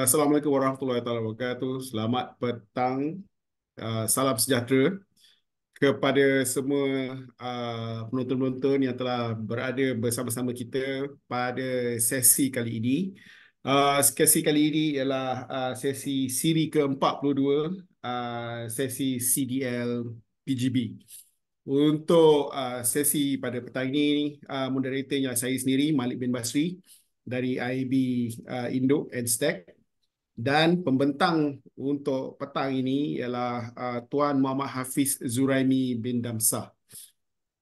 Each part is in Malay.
Assalamualaikum warahmatullahi wabarakatuh. Selamat petang, salam sejahtera kepada semua penonton-penonton yang telah berada bersama-sama kita pada sesi kali ini. Sesi kali ini ialah sesi siri ke-42, sesi CDL PGB. Untuk sesi pada petang ini, moderatornya saya sendiri, Malik bin Basri dari IAB Indo and Stack. Dan pembentang untuk petang ini ialah Tuan Muhammad Hafiz Zuraimi bin Damsah.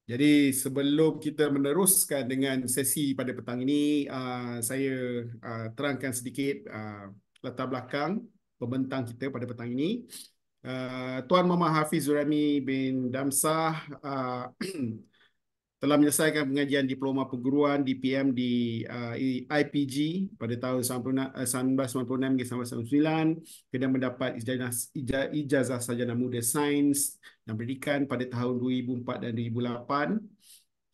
Jadi sebelum kita meneruskan dengan sesi pada petang ini, saya terangkan sedikit latar belakang pembentang kita pada petang ini. Tuan Muhammad Hafiz Zuraimi bin Damsah telah menyelesaikan pengajian diploma perguruan DPM di IPG pada tahun 1996 hingga 1999, kemudian mendapat ijazah sarjana muda sains dan pendidikan pada tahun 2004 dan 2008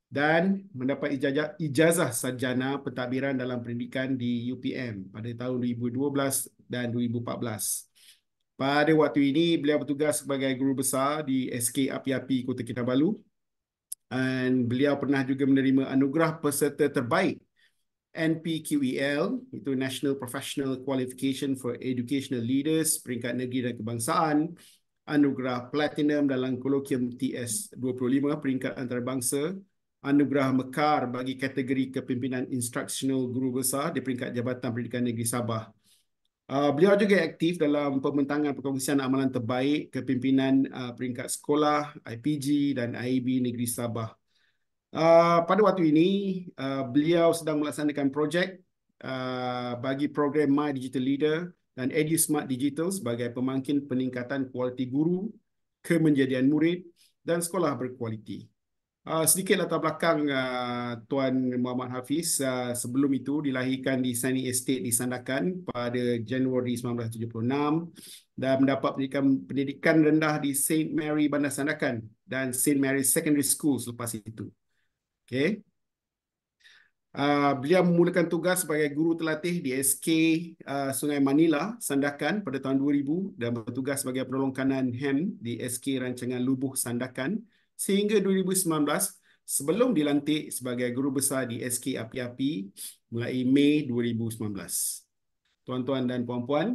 dan mendapat ijazah sarjana pentadbiran dalam pendidikan di UPM pada tahun 2012 dan 2014. Pada waktu ini, beliau bertugas sebagai guru besar di SK Api-Api Kota Kinabalu. Dan beliau pernah juga menerima anugerah peserta terbaik NPQEL, itu National Professional Qualification for Educational Leaders, peringkat negeri dan kebangsaan, anugerah Platinum dalam Kolokium TS25, peringkat antarabangsa, anugerah Mekar bagi kategori kepimpinan instructional guru besar di peringkat Jabatan Pendidikan Negeri Sabah. Beliau juga aktif dalam pembentangan perkongsian amalan terbaik kepimpinan peringkat sekolah, IPG dan IAB Negeri Sabah. Pada waktu ini, beliau sedang melaksanakan projek bagi program My Digital Leader dan EduSmart Digital sebagai pemangkin peningkatan kualiti guru, kemenjadian murid dan sekolah berkualiti. Sedikit latar belakang Tuan Muhammad Hafiz. Sebelum itu dilahirkan di Sunny Estate di Sandakan pada Januari 1976 dan mendapat pendidikan rendah di St. Mary Bandar Sandakan dan St. Mary Secondary School selepas itu. Okay. Beliau memulakan tugas sebagai guru terlatih di SK Sungai Manila, Sandakan pada tahun 2000 dan bertugas sebagai penolong kanan HEM di SK Rancangan Lubuh, Sandakan sehingga 2019 sebelum dilantik sebagai guru besar di SK Api-Api mulai Mei 2019. Tuan-tuan dan puan-puan,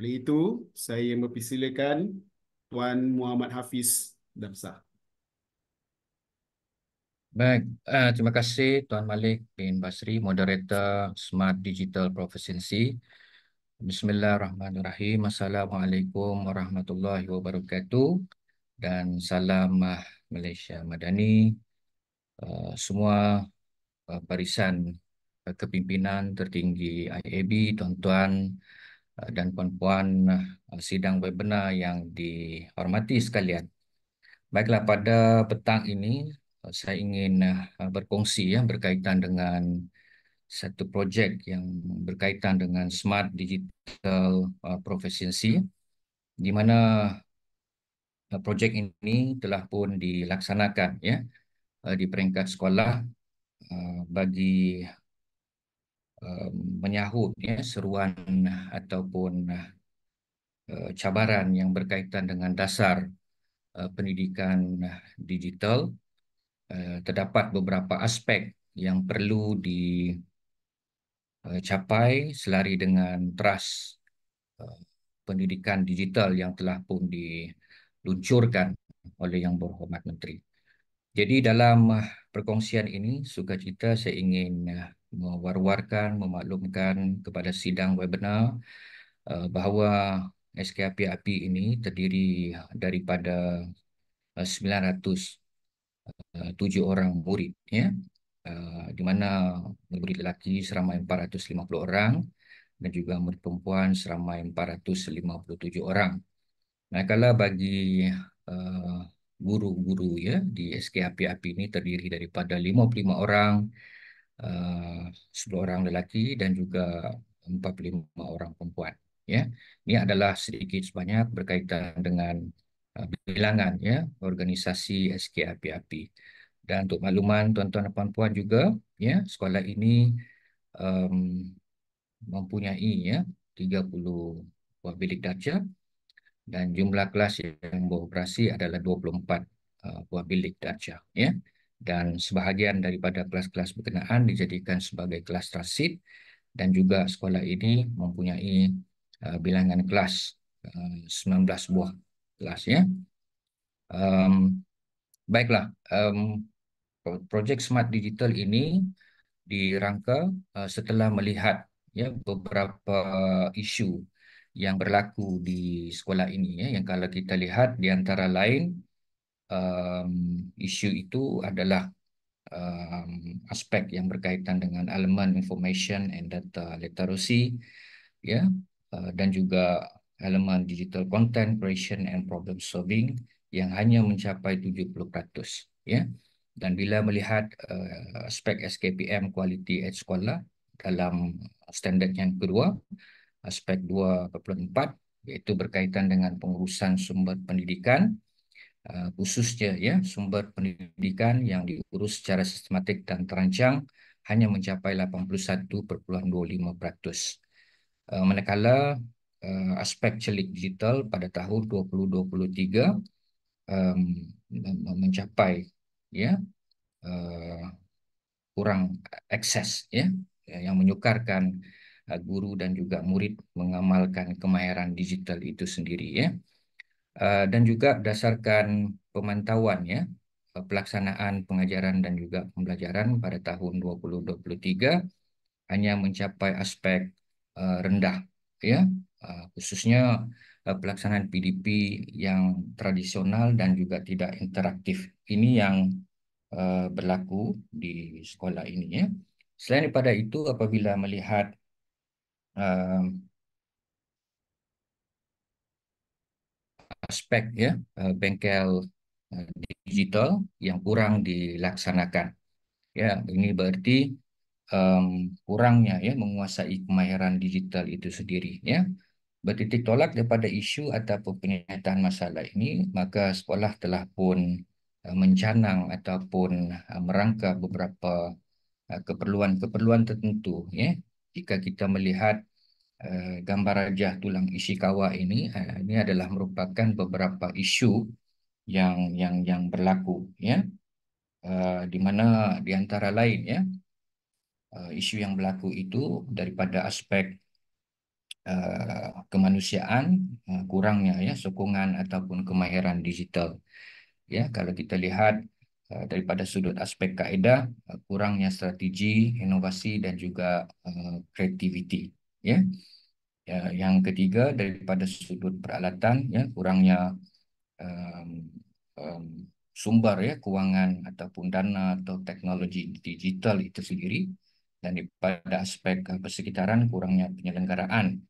oleh itu saya mempersilakan Tuan Muhammad Hafiz Damsah. Baik, terima kasih Tuan Malik bin Basri, moderator Smart Digital Proficiency. Bismillahirrahmanirrahim. Assalamualaikum warahmatullahi wabarakatuh. Dan salam Malaysia Madani. Semua barisan kepimpinan tertinggi IAB, tuan-tuan dan puan-puan sidang webinar yang dihormati sekalian. Baiklah, pada petang ini saya ingin berkongsi berkaitan dengan satu projek yang berkaitan dengan Smart Digital Proficiency, di mana projek ini telah pun dilaksanakan di peringkat sekolah bagi menyahut seruan ataupun cabaran yang berkaitan dengan dasar pendidikan digital. Terdapat beberapa aspek yang perlu dicapai selari dengan teras pendidikan digital yang telah pun diluncurkan oleh Yang Berhormat Menteri. Jadi dalam perkongsian ini, sukacita saya ingin mewar-warkan, memaklumkan kepada sidang webinar bahawa SK Api-Api ini terdiri daripada 907 orang murid, di mana murid lelaki seramai 450 orang dan juga murid perempuan seramai 457 orang. Manakala bagi guru-guru di SK Api-Api ini terdiri daripada 55 orang, 10 orang lelaki dan juga 45 orang perempuan. Ini adalah sedikit sebanyak berkaitan dengan bilangan organisasi SK Api-Api. Dan untuk makluman tuan-tuan dan puan-puan juga, sekolah ini mempunyai 30 buah bilik darjah dan jumlah kelas yang beroperasi adalah 24 buah bilik darjah, ya. Dan sebahagian daripada kelas-kelas berkenaan dijadikan sebagai kelas transit dan juga sekolah ini mempunyai bilangan kelas 19 buah kelas, ya. Baiklah, projek Smart Digital ini dirangka setelah melihat, ya, beberapa isu yang berlaku di sekolah ini, ya, yang kalau kita lihat di antara lain isu itu adalah aspek yang berkaitan dengan elemen information and data literacy, ya, dan juga elemen digital content creation and problem solving yang hanya mencapai 70%, ya. Dan bila melihat aspek SKPM quality at sekolah dalam standard yang kedua, aspek 2.4, iaitu berkaitan dengan pengurusan sumber pendidikan, khususnya, ya, sumber pendidikan yang diurus secara sistematik dan terancang hanya mencapai 81.25%. Manakala aspek celik digital pada tahun 2023 mencapai, ya, kurang akses, ya, yang menyukarkan guru dan juga murid mengamalkan kemahiran digital itu sendiri, ya. Dan juga berdasarkan pemantauan, ya, pelaksanaan pengajaran dan juga pembelajaran pada tahun 2023 hanya mencapai aspek rendah, ya, khususnya pelaksanaan PDP yang tradisional dan juga tidak interaktif. Ini yang berlaku di sekolah ini, ya. Selain daripada itu, apabila melihat aspek, ya, bengkel digital yang kurang dilaksanakan, ya, ini berarti kurangnya, ya, menguasai kemahiran digital itu sendiri, ya. Bertitik tolak daripada isu ataupun penyataan masalah ini, maka sekolah telah pun mencanang ataupun merangka beberapa keperluan-keperluan tertentu, ya. Jika kita melihat gambar rajah tulang Ishikawa ini adalah merupakan beberapa isu yang berlaku, ya. Di mana di antara lain, ya, isu yang berlaku itu daripada aspek kemanusiaan, kurangnya, ya, sokongan ataupun kemahiran digital, ya. Kalau kita lihat daripada sudut aspek kaedah, kurangnya strategi, inovasi dan juga kreativiti, ya. Yang ketiga daripada sudut peralatan, ya, kurangnya um, um, sumber, ya, kewangan ataupun dana atau teknologi digital itu sendiri, dan daripada aspek persekitaran, kurangnya penyelenggaraan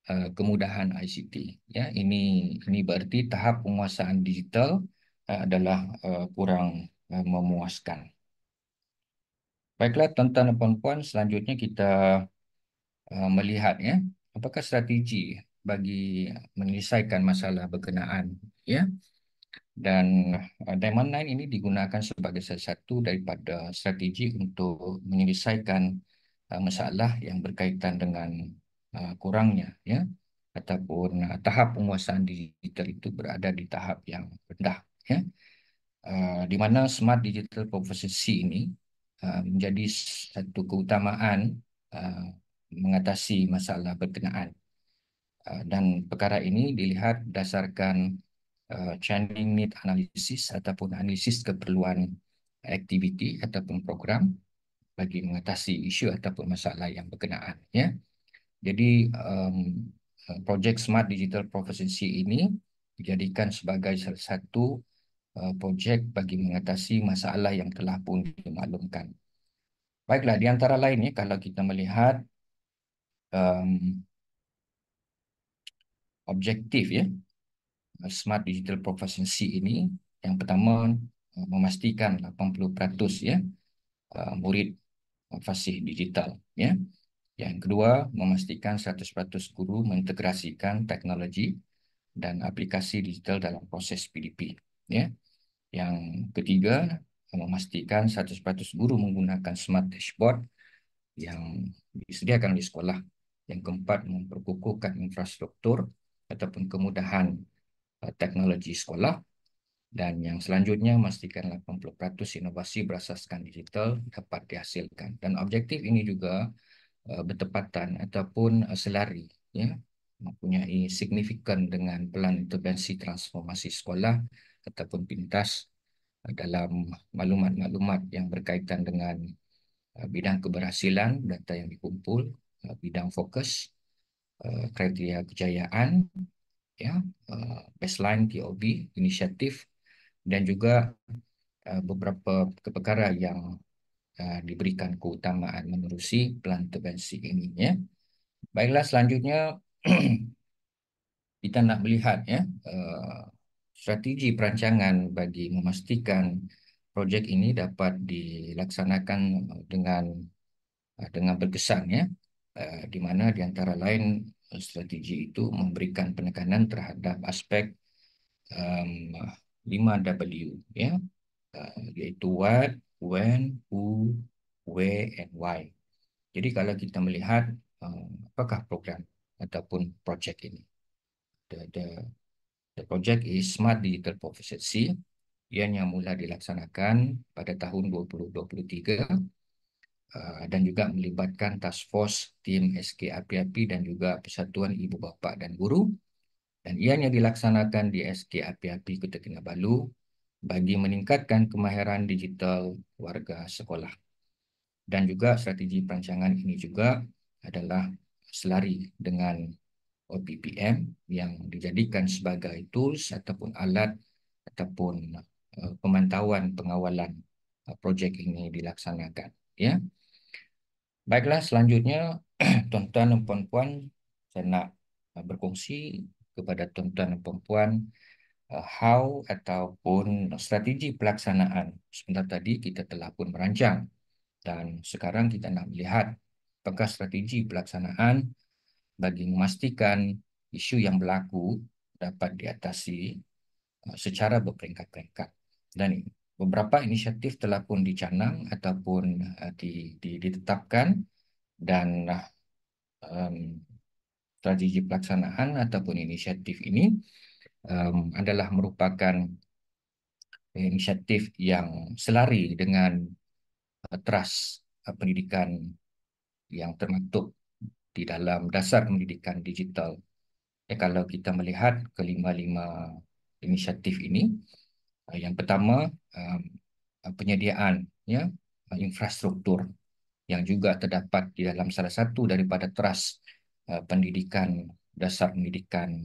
kemudahan ICT, ya. Ini berarti tahap penguasaan digital adalah kurang memuaskan. Baiklah, tuan-tuan dan puan-puan, selanjutnya kita melihat, ya, apakah strategi bagi menyelesaikan masalah berkenaan, ya. Dan Diamond Nine ini digunakan sebagai salah satu daripada strategi untuk menyelesaikan masalah yang berkaitan dengan kurangnya, ya, ataupun tahap penguasaan digital itu berada di tahap yang rendah, ya. Di mana Smart Digital Proficiency ini menjadi satu keutamaan mengatasi masalah berkenaan. Dan perkara ini dilihat berdasarkan changing need analysis ataupun analisis keperluan aktiviti ataupun program bagi mengatasi isu ataupun masalah yang berkenaan, ya. Jadi projek Smart Digital Proficiency ini dijadikan sebagai salah satu projek bagi mengatasi masalah yang telah pun dimaklumkan. Baiklah, di antara lainnya kalau kita melihat objektif, ya, Smart Digital Proficiency ini, yang pertama memastikan 80%, ya, murid fasih digital, ya. Yang kedua, memastikan 100% guru mengintegrasikan teknologi dan aplikasi digital dalam proses PDP, ya. Yang ketiga, memastikan 100% guru menggunakan smart dashboard yang disediakan di sekolah Yang keempat, memperkukuhkan infrastruktur ataupun kemudahan teknologi sekolah. Dan yang selanjutnya, memastikan 80% inovasi berasaskan digital dapat dihasilkan. Dan objektif ini juga bertepatan ataupun selari, ya, mempunyai signifikan dengan pelan intervensi transformasi sekolah ataupun pintas dalam maklumat-maklumat yang berkaitan dengan bidang keberhasilan, data yang dikumpul, bidang fokus, kriteria kejayaan, ya, baseline TOB, inisiatif, dan juga beberapa perkara yang diberikan keutamaan menerusi pelan intervensi ini, ya. Baiklah, selanjutnya kita nak melihat, ya, strategi perancangan bagi memastikan projek ini dapat dilaksanakan dengan berkesan, ya. Di mana di antara lain strategi itu memberikan penekanan terhadap aspek um, 5W, ya, yaitu what, when, who, where, and why. Jadi kalau kita melihat apakah program ataupun projek ini, the project is Smart Digital Proficiency, yang mula dilaksanakan pada tahun 2023 dan juga melibatkan task force tim SK Api-Api dan juga Persatuan Ibu Bapa dan Guru, dan ianya dilaksanakan di SK Api-Api Kota Kinabalu bagi meningkatkan kemahiran digital warga sekolah. Dan juga strategi perancangan ini juga adalah selari dengan OPPM yang dijadikan sebagai tools ataupun alat ataupun pemantauan pengawalan projek ini dilaksanakan, ya. Baiklah, selanjutnya tuan-tuan dan puan-puan, saya nak berkongsi kepada tuan-tuan dan puan-puan how ataupun strategi pelaksanaan. Sebentar tadi kita telah pun merancang dan sekarang kita nak melihat apakah strategi pelaksanaan bagi memastikan isu yang berlaku dapat diatasi secara berperingkat-peringkat. Dan beberapa inisiatif telah pun dicanang ataupun ditetapkan, dan strategi pelaksanaan ataupun inisiatif ini adalah merupakan inisiatif yang selari dengan teras pendidikan yang termaktub di dalam dasar pendidikan digital. Kalau kita melihat kelima-lima inisiatif ini, yang pertama penyediaan, ya, infrastruktur yang juga terdapat di dalam salah satu daripada teras pendidikan dasar pendidikan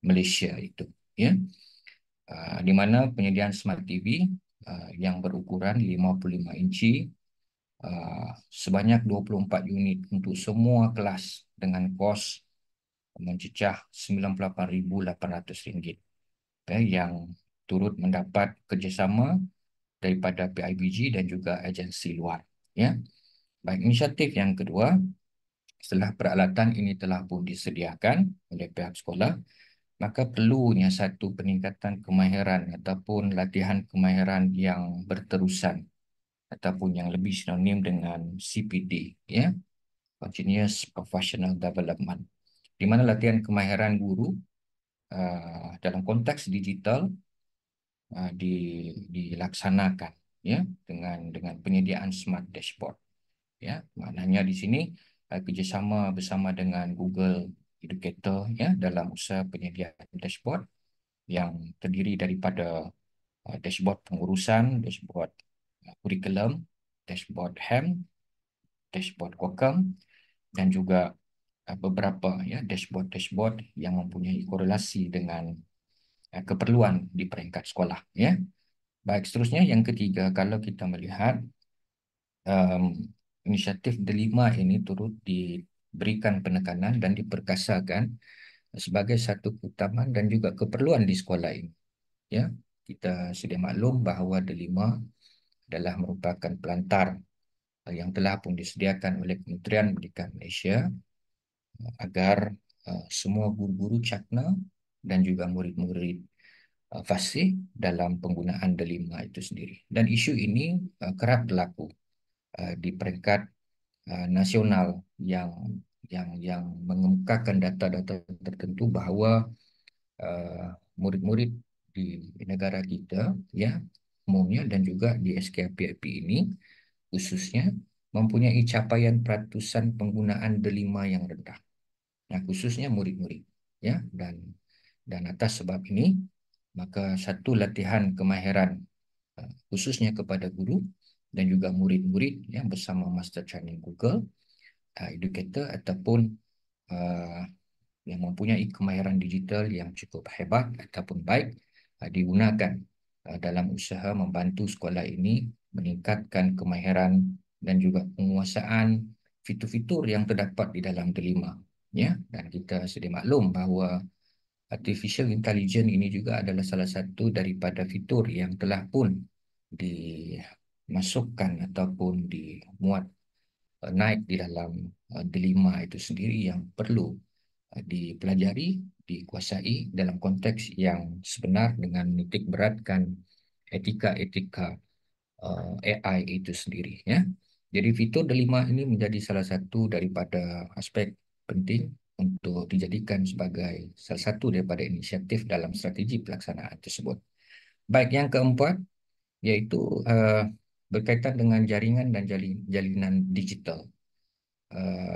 Malaysia itu, ya, di mana penyediaan smart TV yang berukuran 55 inci sebanyak 24 unit untuk semua kelas dengan kos mencecah RM98,800, yang turut mendapat kerjasama daripada PIBG dan juga agensi luar, ya. Baik, inisiatif yang kedua, setelah peralatan ini telah pun disediakan oleh pihak sekolah, maka perlunya satu peningkatan kemahiran ataupun latihan kemahiran yang berterusan ataupun yang lebih sinonim dengan CPD, ya, Continuous Professional Development, di mana latihan kemahiran guru dalam konteks digital dilaksanakan, ya, dengan penyediaan smart dashboard, ya. Maknanya di sini kerjasama bersama dengan Google Educator, ya, dalam usaha penyediaan dashboard yang terdiri daripada dashboard pengurusan, dashboard kurikulum, dashboard HEM, dashboard Qualcomm, dan juga beberapa, ya, dashboard yang mempunyai korelasi dengan keperluan di peringkat sekolah, ya. Baik, seterusnya yang ketiga, kalau kita melihat inisiatif delima ini turut diberikan penekanan dan diperkasakan sebagai satu keutamaan dan juga keperluan di sekolah ini, ya. Kita sedia maklum bahawa delima adalah merupakan pelantar yang telah pun disediakan oleh Kementerian Pendidikan Malaysia agar semua guru-guru cakna dan juga murid-murid fasih dalam penggunaan delima itu sendiri. Dan isu ini kerap berlaku di peringkat nasional yang yang mengemukakan data-data tertentu bahawa murid-murid di negara kita ya umumnya dan juga di SKPIP ini khususnya mempunyai capaian peratusan penggunaan delima yang rendah. Nah, khususnya murid-murid ya dan atas sebab ini maka satu latihan kemahiran khususnya kepada guru dan juga murid-murid yang bersama Master Training Google, educator ataupun uh, yang mempunyai kemahiran digital yang cukup hebat ataupun baik digunakan dalam usaha membantu sekolah ini meningkatkan kemahiran dan juga penguasaan fitur-fitur yang terdapat di dalam delima. Ya, dan kita sedia maklum bahawa artificial intelligence ini juga adalah salah satu daripada fitur yang telah pun dimasukkan ataupun dimuat naik di dalam delima itu sendiri yang perlu dipelajari, dikuasai dalam konteks yang sebenar dengan menitik beratkan etika-etika AI itu sendiri. Ya. Jadi fitur delima ini menjadi salah satu daripada aspek penting untuk dijadikan sebagai salah satu daripada inisiatif dalam strategi pelaksanaan tersebut. Baik, yang keempat iaitu berkaitan dengan jaringan dan jalinan digital.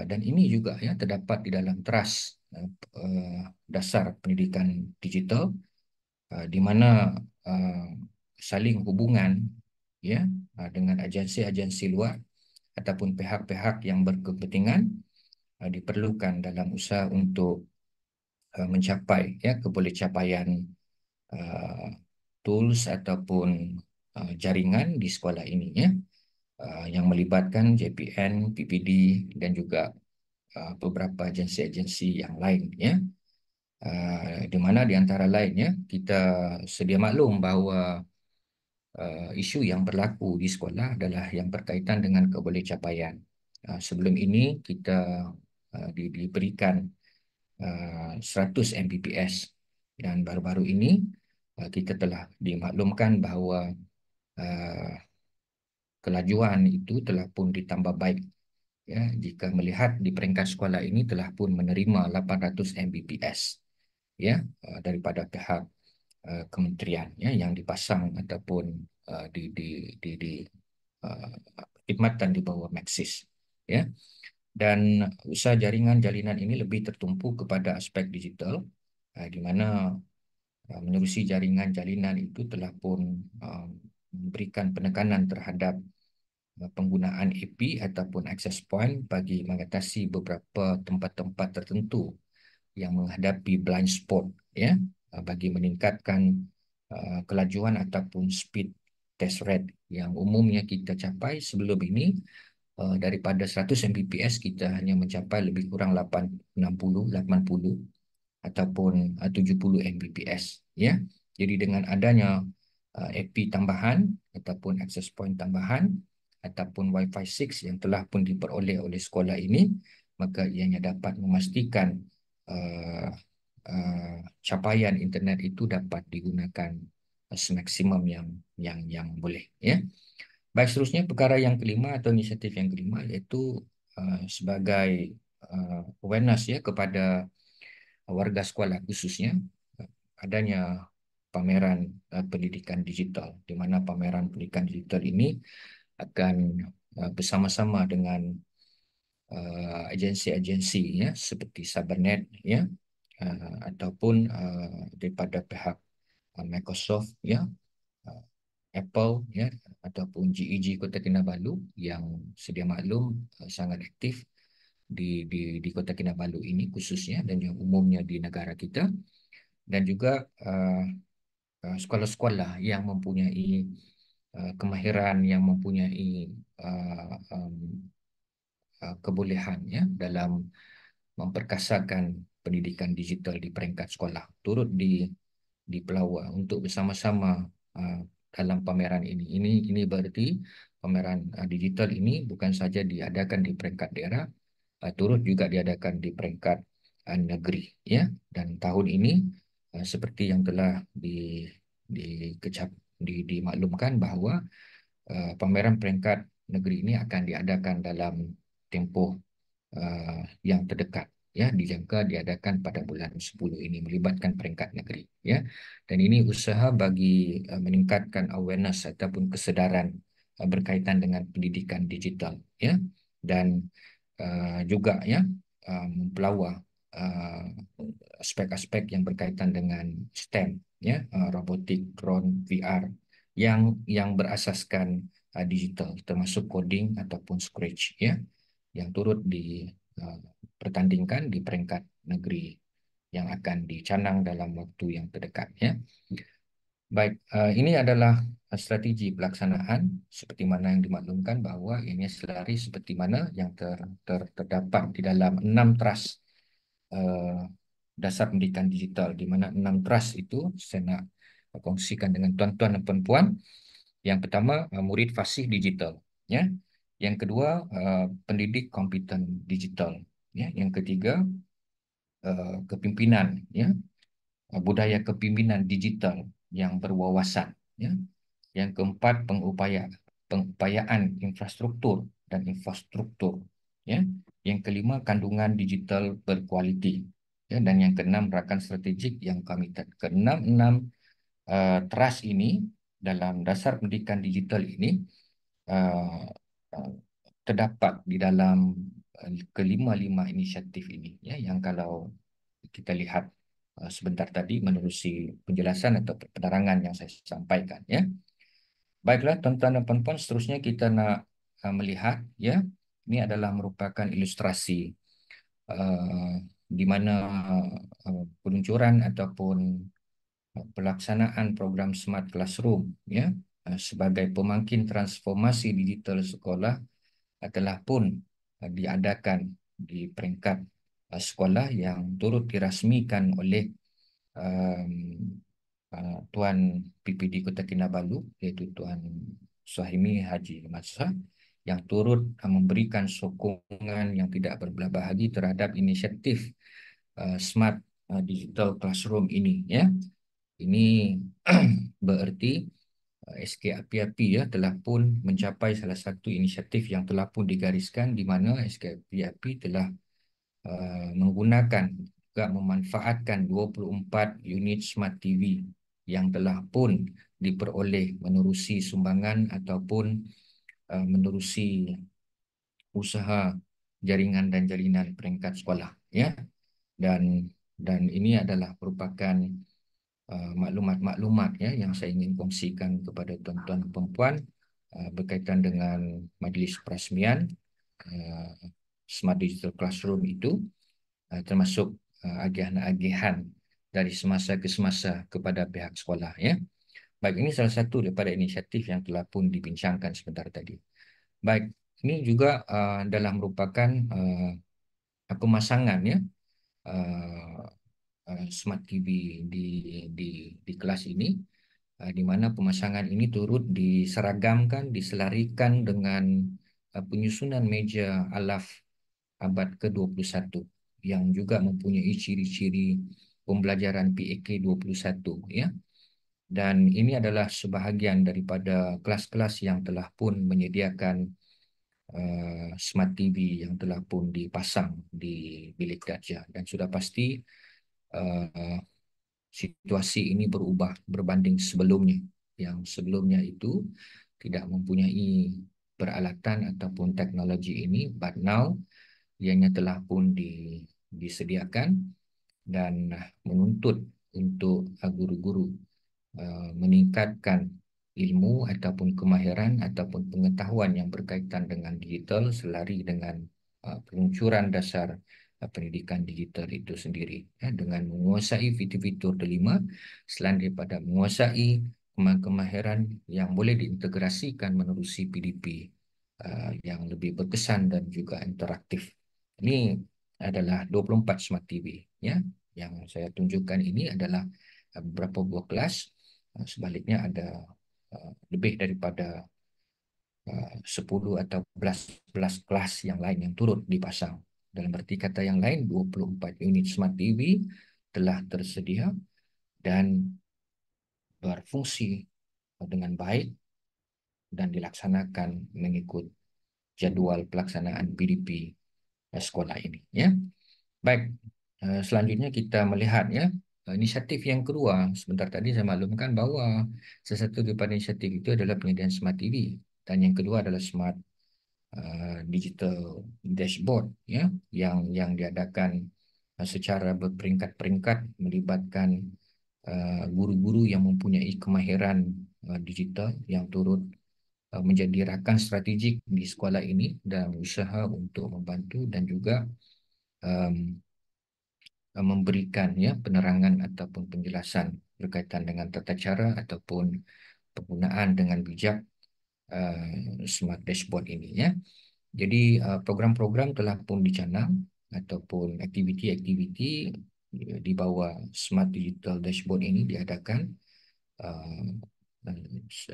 Dan ini juga ya terdapat di dalam teras dasar pendidikan digital di mana uh, saling hubungan ya dengan agensi-agensi luar ataupun pihak-pihak yang berkepentingan diperlukan dalam usaha untuk mencapai ya kebolehcapaian uh, tools ataupun jaringan di sekolah ini ya yang melibatkan JPN, PPD dan juga beberapa agensi-agensi yang lain ya. Di mana di antara lainnya kita sedia maklum bahawa isu yang berlaku di sekolah adalah yang berkaitan dengan kebolehcapaian. Sebelum ini kita diberikan 100 Mbps dan baru-baru ini kita telah dimaklumkan bahawa kelajuan itu telah pun ditambah baik. Ya, jika melihat di peringkat sekolah ini telah pun menerima 800 Mbps ya daripada pihak kementerian ya yang dipasang ataupun di khidmatan di bawah Maxis ya. Dan usaha jaringan jalinan ini lebih tertumpu kepada aspek digital di mana menerusi jaringan jalinan itu telah pun memberikan penekanan terhadap penggunaan AP ataupun access point bagi mengatasi beberapa tempat-tempat tertentu yang menghadapi blind spot ya bagi meningkatkan kelajuan ataupun speed test rate yang umumnya kita capai sebelum ini daripada 100 Mbps kita hanya mencapai lebih kurang 60 80 ataupun 70 Mbps ya. Jadi dengan adanya AP tambahan ataupun access point tambahan ataupun Wi-Fi 6 yang telah pun diperoleh oleh sekolah ini, maka ianya dapat memastikan uh, capaian internet itu dapat digunakan semaksimum yang boleh ya. Baik, seterusnya perkara yang kelima atau inisiatif yang kelima iaitu sebagai awareness ya kepada warga sekolah khususnya adanya pameran pendidikan digital di mana pameran pendidikan digital ini akan bersama-sama dengan agensi-agensi ya seperti Cybernet ya ataupun daripada pihak Microsoft ya Apple ya ataupun GEG Kota Kinabalu yang sedia maklum sangat aktif di Kota Kinabalu ini khususnya dan yang umumnya di negara kita dan juga sekolah-sekolah yang mempunyai kemahiran yang mempunyai kebolehan ya dalam memperkasakan pendidikan digital di peringkat sekolah turut di Pelawa untuk bersama-sama dalam pameran ini. Ini berarti pameran digital ini bukan saja diadakan di peringkat daerah, turut juga diadakan di peringkat negeri ya. Dan tahun ini seperti yang telah dikecap dimaklumkan bahawa pameran peringkat negeri ini akan diadakan dalam tempoh yang terdekat, ya, dijangka diadakan pada bulan 10 ini, melibatkan peringkat negeri, ya. Dan ini usaha bagi meningkatkan awareness ataupun kesedaran berkaitan dengan pendidikan digital, ya, dan juga, ya, mempelawar uh, aspek-aspek yang berkaitan dengan STEM, ya, robotik, drone, VR, yang berasaskan digital, termasuk coding ataupun Scratch, ya, yang turut dipertandingkan di peringkat negeri yang akan dicanang dalam waktu yang terdekat, ya. Baik, ini adalah strategi pelaksanaan seperti mana yang dimaklumkan bahwa ini selari seperti mana yang terdapat di dalam 6 trust eh, dasar pendidikan digital, di mana 6 trust itu saya nak kongsikan dengan tuan-tuan dan puan-puan. Yang pertama, murid fasih digital, ya. Yang kedua, pendidik kompeten digital, ya. Yang ketiga, kepimpinan, ya, budaya kepimpinan digital yang berwawasan, ya. Yang keempat, pengupayaan infrastruktur dan infrastruktur, ya. Yang kelima, kandungan digital berkualiti, ya. Dan yang keenam, rakan strategik yang kami keenam trust ini dalam dasar pendidikan digital ini uh, uh, terdapat di dalam kelima-lima inisiatif ini, ya, yang kalau kita lihat sebentar tadi menerusi penjelasan atau penerangan yang saya sampaikan, ya. Baiklah, tuan-tuan dan puan-puan, seterusnya kita nak melihat, ya, ini adalah merupakan ilustrasi di mana peluncuran ataupun pelaksanaan program Smart Classroom, ya, sebagai pemangkin transformasi digital sekolah telah pun diadakan di peringkat sekolah yang turut dirasmikan oleh um, Tuan PPD Kota Kinabalu, iaitu Tuan Suhaimi Haji Masa, yang turut memberikan sokongan yang tidak berbelah bahagi terhadap inisiatif Smart Digital Classroom ini, ya. Ini bererti SK Api-Api, ya, telah pun mencapai salah satu inisiatif yang telah pun digariskan, di mana SK Api-Api telah menggunakan juga memanfaatkan 24 unit Smart TV yang telah pun diperoleh menerusi sumbangan ataupun menerusi usaha jaringan dan jalinan peringkat sekolah, ya. Dan ini adalah merupakan maklumat-maklumat, ya, yang saya ingin kongsikan kepada tuan-tuan dan puan-puan berkaitan dengan majlis perasmian Smart Digital Classroom itu, termasuk agihan-agihan dari semasa ke semasa kepada pihak sekolah, ya. Baik, ini salah satu daripada inisiatif yang telah pun dibincangkan sebentar tadi. Baik, ini juga dalam merupakan pemasangan, ya, Smart TV di di di kelas ini, di mana pemasangan ini turut diseragamkan, diselarikan dengan penyusunan meja alaf abad ke-21 yang juga mempunyai ciri-ciri pembelajaran PAK 21, ya. Dan ini adalah sebahagian daripada kelas-kelas yang telah pun menyediakan Smart TV yang telah pun dipasang di bilik darjah, dan sudah pasti uh, situasi ini berubah berbanding sebelumnya. Yang sebelumnya itu tidak mempunyai peralatan ataupun teknologi ini, but now ianya telah pun disediakan dan menuntut untuk guru-guru meningkatkan ilmu ataupun kemahiran ataupun pengetahuan yang berkaitan dengan digital selari dengan peluncuran dasar pendidikan digital itu sendiri, ya, dengan menguasai fitur-fitur delima selain daripada menguasai kemahiran yang boleh diintegrasikan menerusi PDP yang lebih berkesan dan juga interaktif. Ini adalah 24 Smart TV, ya. Yang saya tunjukkan ini adalah beberapa buah kelas. Sebaliknya ada lebih daripada 10 atau 11 kelas yang lain yang turut dipasang. Dalam arti kata yang lain, 24 unit Smart TV telah tersedia dan berfungsi dengan baik dan dilaksanakan mengikut jadual pelaksanaan PDP sekolah ini. Ya, baik. Selanjutnya kita melihat ya inisiatif yang kedua. Sebentar tadi saya maklumkan bahwa salah satu daripada inisiatif itu adalah penyediaan smart TV dan yang kedua adalah smart digital dashboard ya yang diadakan secara berperingkat-peringkat melibatkan guru-guru yang mempunyai kemahiran digital yang turut menjadi rakan strategik di sekolah ini dan usaha untuk membantu dan juga um, memberikan ya penerangan ataupun penjelasan berkaitan dengan tata cara ataupun penggunaan dengan bijak smart dashboard ini ya. Jadi program-program telah pun dicanang ataupun aktiviti-aktiviti di bawah smart digital dashboard ini diadakan uh,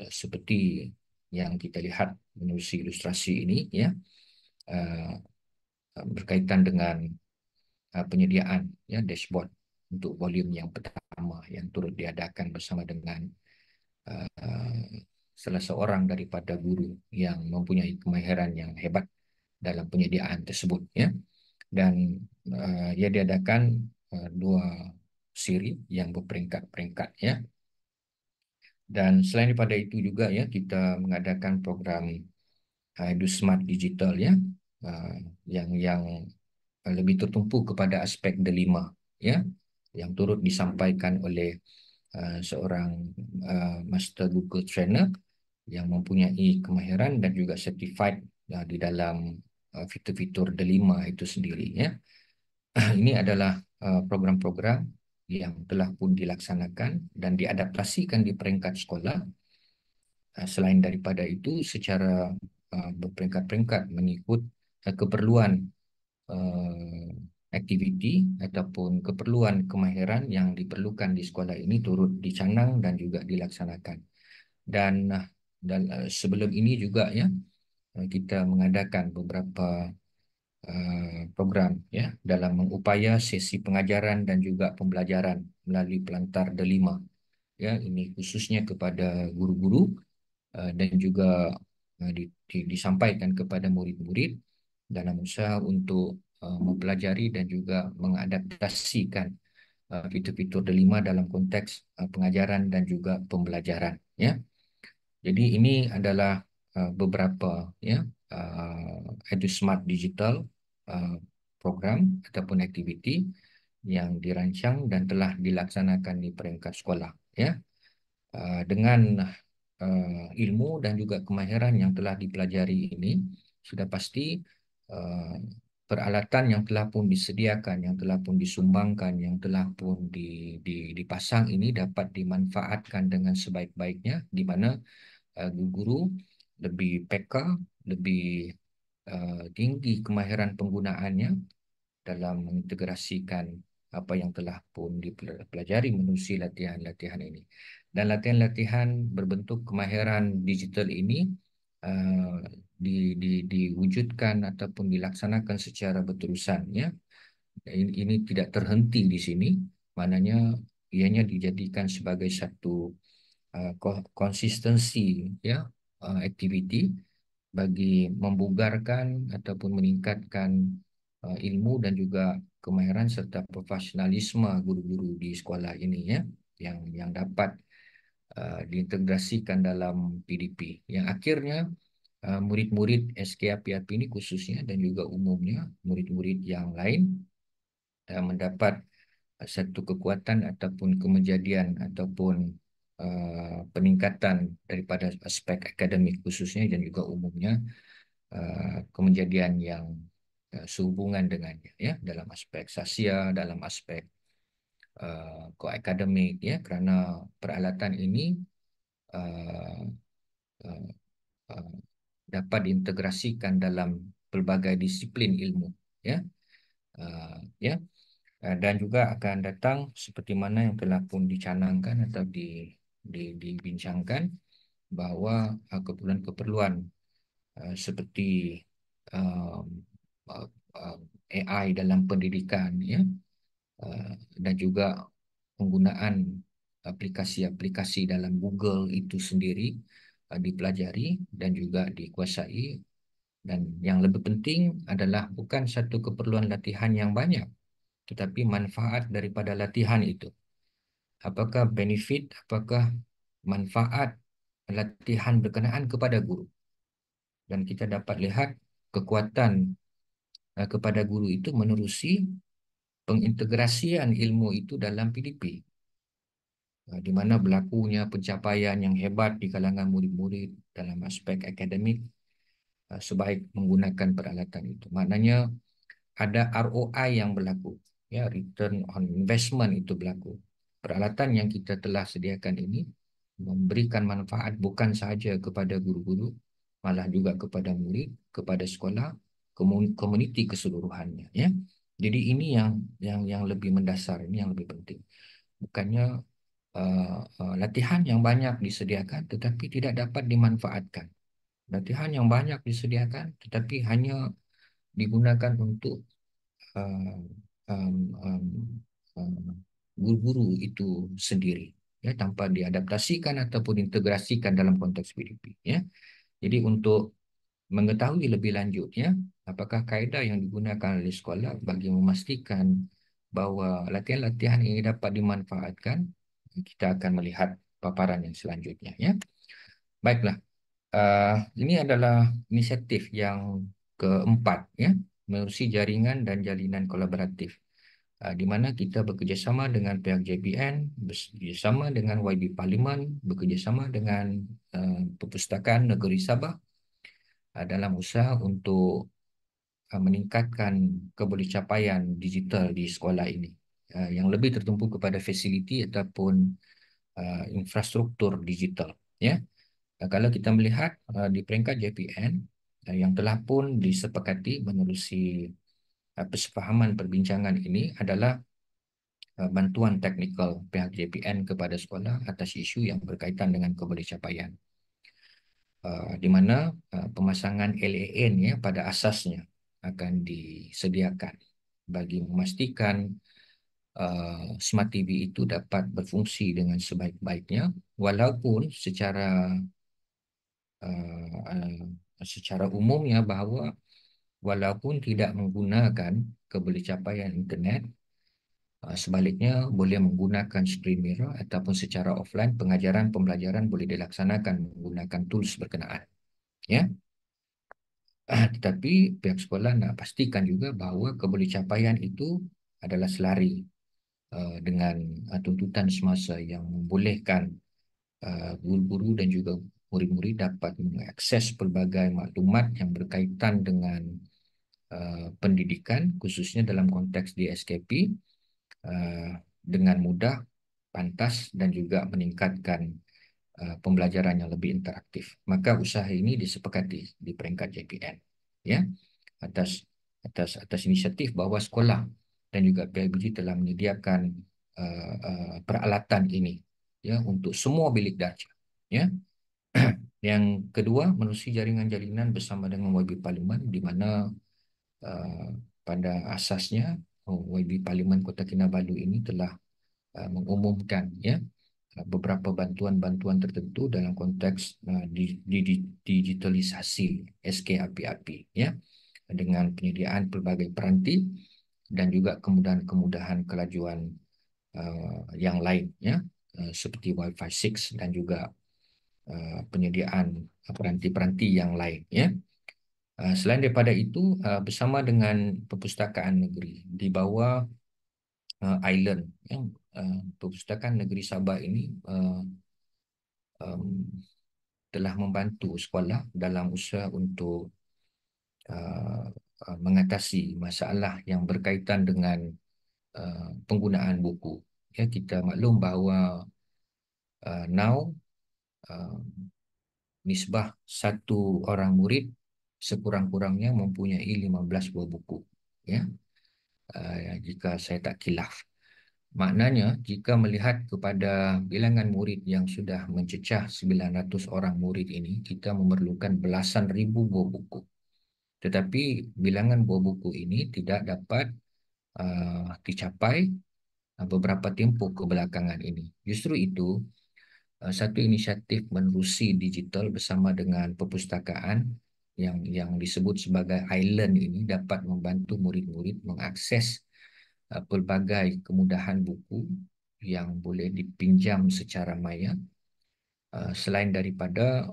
seperti yang kita lihat menerusi ilustrasi ini ya uh, berkaitan dengan penyediaan ya dashboard untuk volume yang pertama yang turut diadakan bersama dengan salah seorang daripada guru yang mempunyai kemahiran yang hebat dalam penyediaan tersebut ya dan ia diadakan dua siri yang berperingkat-peringkat ya dan selain daripada itu juga ya kita mengadakan program EduSmart Digital ya uh, yang lebih tertumpu kepada aspek delima ya yang turut disampaikan oleh seorang master Google trainer yang mempunyai kemahiran dan juga certified di dalam fitur-fitur delima itu sendiri ya. Ini adalah program-program yang telah pun dilaksanakan dan diadaptasikan di peringkat sekolah. Selain daripada itu secara berperingkat-peringkat mengikut keperluan aktiviti ataupun keperluan kemahiran yang diperlukan di sekolah ini turut dicanang dan juga dilaksanakan. Dan sebelum ini juga ya kita mengadakan beberapa program ya dalam mengupaya sesi pengajaran dan juga pembelajaran melalui pelantar delima. Ya, ini khususnya kepada guru-guru dan juga disampaikan kepada murid-murid dalam usaha untuk mempelajari dan juga mengadaptasikan fitur-fitur delima dalam konteks pengajaran dan juga pembelajaran ya. Jadi ini adalah beberapa ya EduSmart Digital program ataupun aktiviti yang dirancang dan telah dilaksanakan di peringkat sekolah ya. Dengan ilmu dan juga kemahiran yang telah dipelajari ini sudah pasti uh, peralatan yang telah pun disediakan, yang telah pun disumbangkan, yang telah pun dipasang ini dapat dimanfaatkan dengan sebaik-baiknya di mana guru lebih peka, lebih tinggi kemahiran penggunaannya dalam mengintegrasikan apa yang telah pun dipelajari menerusi latihan-latihan ini. Dan latihan-latihan berbentuk kemahiran digital ini uh, diwujudkan ataupun dilaksanakan secara berterusan. Ya. Ini tidak terhenti di sini, maknanya ianya dijadikan sebagai satu konsistensi ya aktiviti bagi membugarkan ataupun meningkatkan ilmu dan juga kemahiran serta profesionalisme guru-guru di sekolah ini ya yang dapat diintegrasikan dalam PDP yang akhirnya murid-murid SKAPAP ini khususnya dan juga umumnya murid-murid yang lain mendapat satu kekuatan ataupun kemejadian ataupun peningkatan daripada aspek akademik khususnya dan juga umumnya kemejadian yang sehubungan dengannya ya dalam aspek sasia dalam aspek koakademik ya kerana peralatan ini uh, uh, uh, dapat diintegrasikan dalam pelbagai disiplin ilmu ya ya dan juga akan datang seperti mana yang telah pun dicanangkan atau dibincangkan bahawa keperluan-keperluan seperti um, uh, AI dalam pendidikan ya dan juga penggunaan aplikasi-aplikasi dalam Google itu sendiri dipelajari dan juga dikuasai Dan yang lebih penting adalah bukan satu keperluan latihan yang banyak, tetapi manfaat daripada latihan itu. Apakah benefit, apakah manfaat latihan berkenaan kepada guru. Dan kita dapat lihat kekuatan kepada guru itu menerusi pengintegrasian ilmu itu dalam PDP, di mana berlakunya pencapaian yang hebat di kalangan murid-murid dalam aspek akademik sebaik menggunakan peralatan itu. Maknanya ada ROI yang berlaku, ya, return on investment itu berlaku. Peralatan yang kita telah sediakan ini memberikan manfaat bukan sahaja kepada guru-guru, malah juga kepada murid, kepada sekolah, komuniti keseluruhannya, ya. Jadi ini yang lebih mendasar, ini yang lebih penting. Bukannya latihan yang banyak disediakan tetapi tidak dapat dimanfaatkan. Latihan yang banyak disediakan tetapi hanya digunakan untuk uh, um, um, um, guru-guru itu sendiri, ya, tanpa diadaptasikan ataupun integrasikan dalam konteks PDP, ya. Jadi untuk mengetahui lebih lanjut, ya, apakah kaedah yang digunakan oleh sekolah bagi memastikan bahawa latihan-latihan ini dapat dimanfaatkan, kita akan melihat paparan yang selanjutnya, ya. Baiklah, ini adalah inisiatif yang keempat, ya, menerusi jaringan dan jalinan kolaboratif, di mana kita bekerjasama dengan pihak JPN, bekerjasama dengan YB Parlimen, bekerjasama dengan Perpustakaan Negeri Sabah dalam usaha untuk meningkatkan kebolehcapaian digital di sekolah ini, yang lebih tertumpu kepada fasiliti ataupun infrastruktur digital, ya. Kalau kita melihat di peringkat JPN yang telah pun disepakati menerusi persefahaman perbincangan ini adalah bantuan teknikal pihak JPN kepada sekolah atas isu yang berkaitan dengan kebolehcapaian, di mana pemasangan LAN, ya, pada asasnya akan disediakan bagi memastikan Smart TV itu dapat berfungsi dengan sebaik-baiknya, walaupun secara umumnya bahawa walaupun tidak menggunakan kebolehcapaian internet, sebaliknya boleh menggunakan screen mirror ataupun secara offline pengajaran pembelajaran boleh dilaksanakan menggunakan tools berkenaan, ya. Tetapi pihak sekolah nak pastikan juga bahawa kebolehcapaian itu adalah selari dengan tuntutan semasa yang membolehkan guru-guru dan juga murid-murid dapat mengakses pelbagai maklumat yang berkaitan dengan pendidikan, khususnya dalam konteks DSKP, dengan mudah, pantas dan juga meningkatkan pembelajaran yang lebih interaktif. Maka usaha ini disepakati di peringkat JPN, ya, atas inisiatif bahawa sekolah dan juga PIBG telah menyediakan peralatan ini, ya, untuk semua bilik darjah, ya. Yang kedua, menerusi jaringan jalinan bersama dengan YB Parlimen, di mana pada asasnya YB Parlimen Kota Kinabalu ini telah mengumumkan, ya, beberapa bantuan-bantuan tertentu dalam konteks digitalisasi SK api-api, ya, dengan penyediaan pelbagai peranti dan juga kemudahan-kemudahan kelajuan yang lain, ya, seperti Wi-Fi 6 dan juga penyediaan peranti-peranti yang lain, ya. Selain daripada itu, bersama dengan Perpustakaan Negeri di bawah Island, ya, Perpustakaan Negeri Sabah ini telah membantu sekolah dalam usaha untuk mengatasi masalah yang berkaitan dengan penggunaan buku. Ya, kita maklum bahawa now nisbah satu orang murid sekurang-kurangnya mempunyai 15 buah buku, ya, jika saya tak kilaf. Maknanya jika melihat kepada bilangan murid yang sudah mencecah 900 orang murid ini, kita memerlukan belasan ribu buah buku. Tetapi bilangan buah buku ini tidak dapat dicapai beberapa tempoh kebelakangan ini. Justru itu, satu inisiatif menerusi digital bersama dengan perpustakaan yang disebut sebagai island ini dapat membantu murid-murid mengakses pelbagai kemudahan buku yang boleh dipinjam secara maya, selain daripada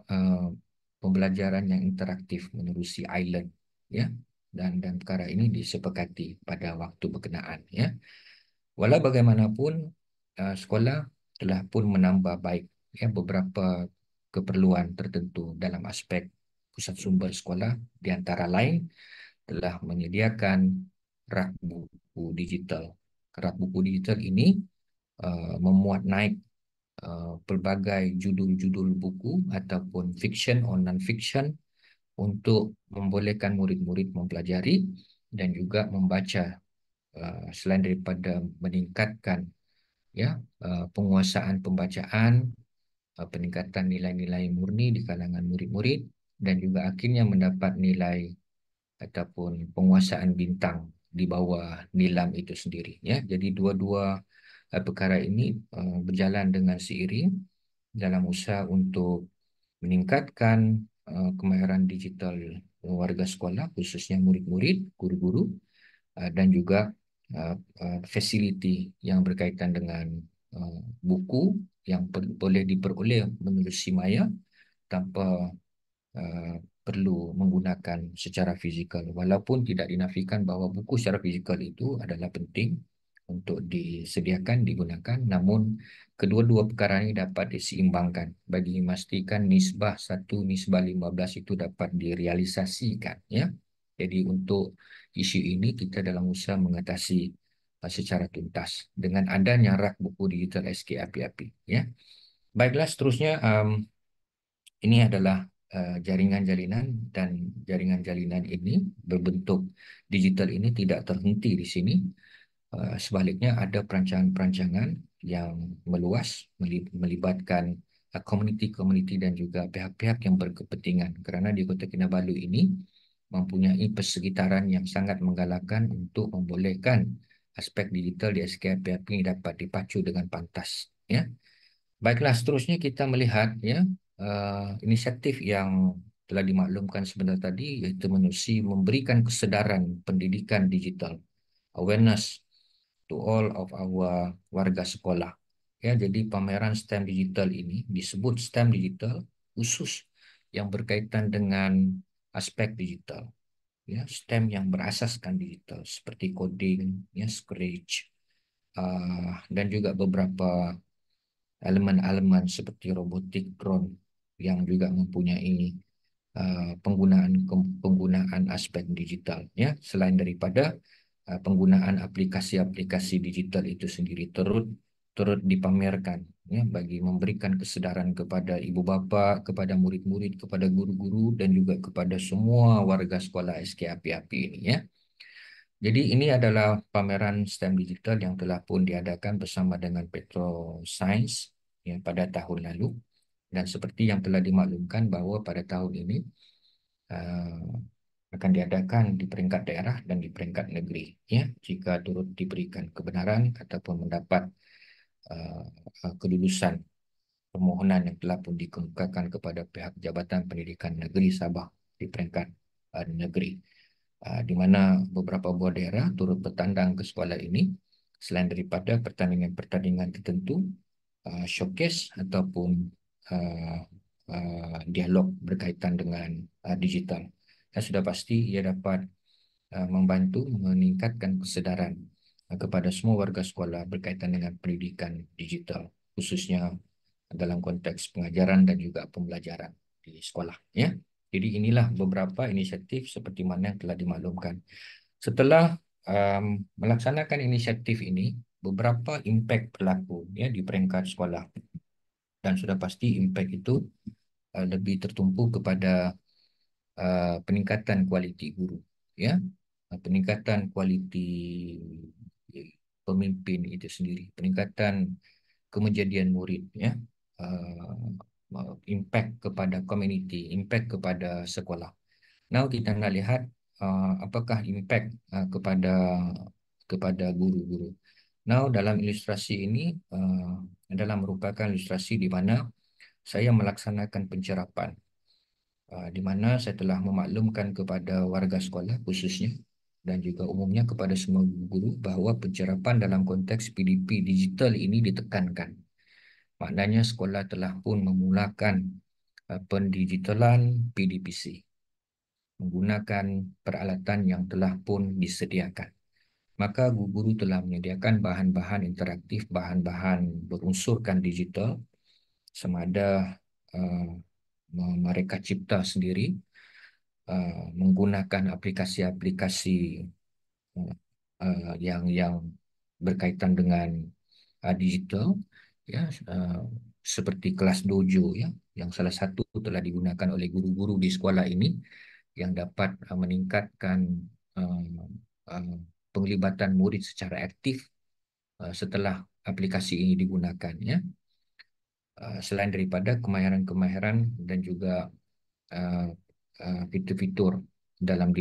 pembelajaran yang interaktif menerusi island, ya. Dan perkara ini disepakati pada waktu berkenaan, ya. Walau bagaimanapun, sekolah telah pun menambah baik, ya, beberapa keperluan tertentu dalam aspek pusat sumber sekolah, di antara lain telah menyediakan rak buku digital. Rak buku digital ini memuat naik pelbagai judul-judul buku ataupun fiction or non-fiction untuk membolehkan murid-murid mempelajari dan juga membaca, selain daripada meningkatkan, ya, penguasaan pembacaan, peningkatan nilai-nilai murni di kalangan murid-murid, dan juga akhirnya mendapat nilai ataupun penguasaan bintang di bawah nilam itu sendiri, ya. Jadi dua-dua perkara ini berjalan dengan seiring dalam usaha untuk meningkatkan kemahiran digital warga sekolah, khususnya murid-murid, guru-guru, dan juga fasiliti yang berkaitan dengan buku yang boleh diperoleh menerusi maya tanpa perlu menggunakan secara fizikal. Walaupun tidak dinafikan bahawa buku secara fizikal itu adalah penting untuk disediakan, digunakan, namun kedua-dua perkara ini dapat diseimbangkan bagi memastikan nisbah 1:15 itu dapat direalisasikan, ya. Jadi untuk isu ini kita dalam usaha mengatasi secara tuntas dengan adanya rak buku digital SK Api-Api, ya. Baiklah, seterusnya ini adalah jaringan jalinan, dan jaringan jalinan ini berbentuk digital ini tidak terhenti di sini. Sebaliknya ada perancangan-perancangan yang meluas melibatkan komuniti-komuniti dan juga pihak-pihak yang berkepentingan, kerana di Kota Kinabalu ini mempunyai persekitaran yang sangat menggalakkan untuk membolehkan aspek digital di SKPP ini dapat dipacu dengan pantas, ya. Baiklah, seterusnya kita melihat, ya, inisiatif yang telah dimaklumkan sebentar tadi, iaitu menerusi memberikan kesedaran pendidikan digital, awareness to all of our warga sekolah. Ya, jadi pameran STEM digital ini disebut STEM digital khusus yang berkaitan dengan aspek digital, ya, STEM yang berasaskan digital seperti coding, ya, Scratch, dan juga beberapa elemen-elemen seperti robotik, drone yang juga mempunyai penggunaan aspek digital, ya, selain daripada penggunaan aplikasi-aplikasi digital itu sendiri turut dipamerkan, ya, bagi memberikan kesedaran kepada ibu bapa, kepada murid-murid, kepada guru-guru, dan juga kepada semua warga sekolah SK Api-Api ini, ya. Jadi ini adalah pameran STEM digital yang telah pun diadakan bersama dengan Petro Science, ya, pada tahun lalu, dan seperti yang telah dimaklumkan bahawa pada tahun ini akan diadakan di peringkat daerah dan di peringkat negeri, ya, jika turut diberikan kebenaran ataupun mendapat kelulusan permohonan yang telah pun dikemukakan kepada pihak Jabatan Pendidikan Negeri Sabah di peringkat negeri, di mana beberapa buah daerah turut bertandang ke sekolah ini, selain daripada pertandingan-pertandingan tertentu, showcase ataupun dialog berkaitan dengan digital. Dan sudah pasti ia dapat membantu meningkatkan kesedaran kepada semua warga sekolah berkaitan dengan pendidikan digital, khususnya dalam konteks pengajaran dan juga pembelajaran di sekolah, ya. Jadi inilah beberapa inisiatif seperti mana yang telah dimaklumkan. Setelah melaksanakan inisiatif ini, beberapa impak berlaku, ya, di peringkat sekolah, dan sudah pasti impak itu lebih tertumpu kepada peningkatan kualiti guru, ya, peningkatan kualiti pemimpin itu sendiri, peningkatan kemenjadian murid, ya, impact kepada komuniti, impact kepada sekolah. Now kita nak lihat apakah impact kepada guru-guru. Now dalam ilustrasi ini adalah merupakan ilustrasi di mana saya melaksanakan pencerapan di mana saya telah memaklumkan kepada warga sekolah khususnya dan juga umumnya kepada semua guru bahawa pencerapan dalam konteks PDP digital ini ditekankan. Maknanya sekolah telah pun memulakan pendigitalan PDPC menggunakan peralatan yang telah pun disediakan. Maka guru telah menyediakan bahan-bahan interaktif, bahan-bahan berunsurkan digital, sama ada uh, mereka cipta sendiri, menggunakan aplikasi-aplikasi yang berkaitan dengan digital, ya, seperti kelas dojo, ya, yang salah satu telah digunakan oleh guru-guru di sekolah ini yang dapat meningkatkan uh, uh, penglibatan murid secara aktif setelah aplikasi ini digunakan, ya. Selain daripada kemahiran-kemahiran dan juga uh, fitur-fitur dalam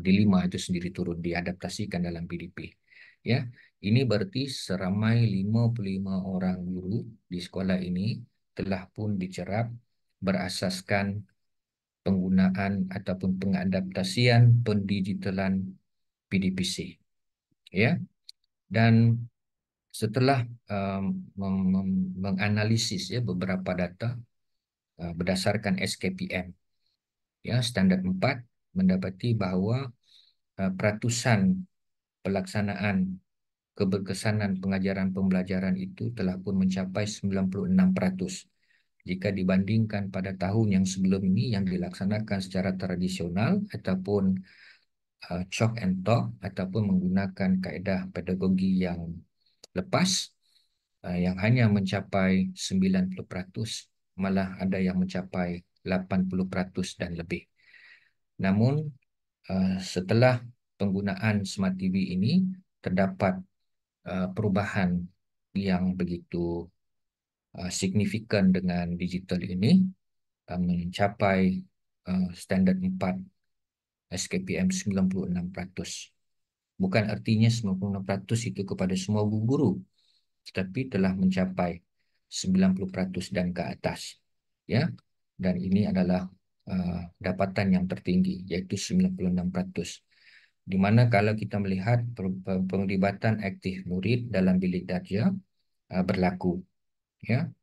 dilema itu sendiri turut diadaptasikan dalam PDP. Ya, ini berarti seramai 55 orang guru di sekolah ini telah pun dicerap berasaskan penggunaan ataupun pengadaptasian pendigitalan PDPC. Ya, dan setelah menganalisis, ya, beberapa data berdasarkan SKPM, ya, standar 4, mendapati bahawa peratusan pelaksanaan keberkesanan pengajaran pembelajaran itu telah pun mencapai 96% jika dibandingkan pada tahun yang sebelum ini yang dilaksanakan secara tradisional ataupun chalk and talk ataupun menggunakan kaedah pedagogi yang lepas, yang hanya mencapai 90%, malah ada yang mencapai 80% dan lebih. Namun setelah penggunaan Smart TV ini terdapat perubahan yang begitu signifikan dengan digital ini, mencapai standard 4 SKPM 96%. Bukan artinya 96% itu kepada semua guru, tetapi telah mencapai 90% dan ke atas, ya. Dan ini adalah dapatan yang tertinggi, yaitu 96%. Di mana kalau kita melihat penglibatan aktif murid dalam bilik darjah berlaku, ya.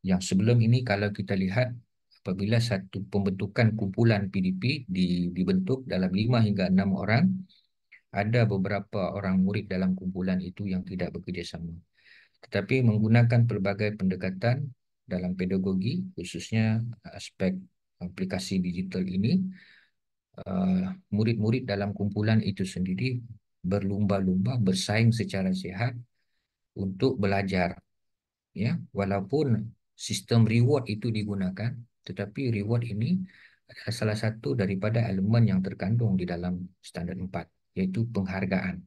Yang sebelum ini kalau kita lihat, apabila satu pembentukan kumpulan PDP dibentuk dalam 5 hingga 6 orang, ada beberapa orang murid dalam kumpulan itu yang tidak bekerjasama. Tetapi menggunakan pelbagai pendekatan dalam pedagogi, khususnya aspek aplikasi digital ini, murid-murid dalam kumpulan itu sendiri berlumba-lumba bersaing secara sihat untuk belajar, ya. Walaupun sistem reward itu digunakan, tetapi reward ini adalah salah satu daripada elemen yang terkandung di dalam standard 4, yaitu penghargaan,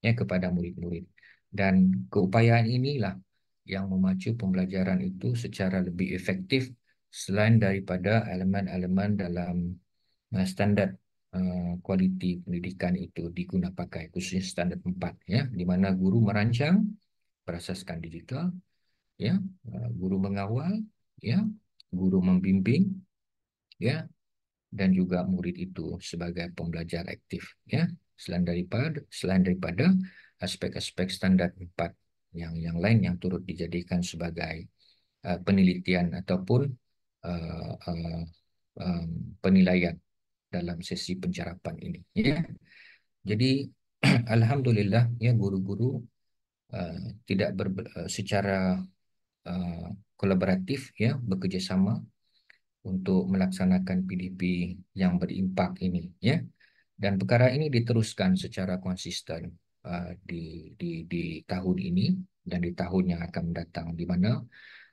ya, kepada murid-murid. Dan keupayaan inilah yang memacu pembelajaran itu secara lebih efektif selain daripada elemen-elemen dalam standard kualiti pendidikan itu digunakan pakai, khususnya standard 4, ya, di mana guru merancang berasaskan digital, ya, guru mengawal, ya, guru membimbing, ya, dan juga murid itu sebagai pembelajar aktif, ya. Selain daripada aspek-aspek standar 4 yang lain yang turut dijadikan sebagai penelitian ataupun uh, uh, um, penilaian dalam sesi pencerapan ini, ya. Jadi alhamdulillah, ya, guru-guru tidak secara uh, kolaboratif, ya, bekerjasama untuk melaksanakan PDP yang berimpak ini, ya. Dan perkara ini diteruskan secara konsisten di tahun ini dan di tahun yang akan mendatang, di mana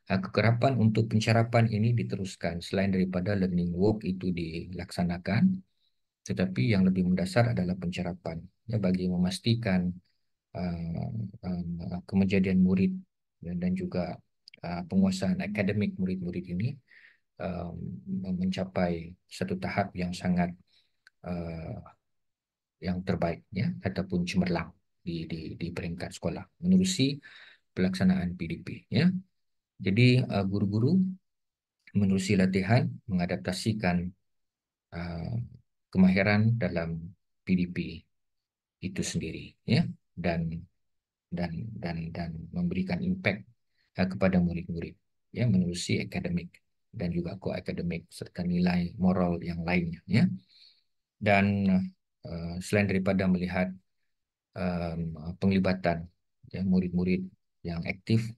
kekerapan untuk pencerapan ini diteruskan. Selain daripada learning work itu dilaksanakan, tetapi yang lebih mendasar adalah pencerapan, ya, bagi memastikan uh, kemejadian murid dan juga penguasaan akademik murid-murid ini um, mencapai satu tahap yang sangat uh, yang terbaik, ya, ataupun cemerlang di peringkat sekolah menerusi pelaksanaan PDP, ya. Jadi guru-guru menerusi latihan mengadaptasikan uh, kemahiran dalam PDP itu sendiri, ya, dan dan memberikan impact kepada murid-murid, ya, menerusi akademik dan juga co-akademik serta nilai moral yang lainnya, ya. Dan selain daripada melihat penglibatan, ya, murid-murid yang aktif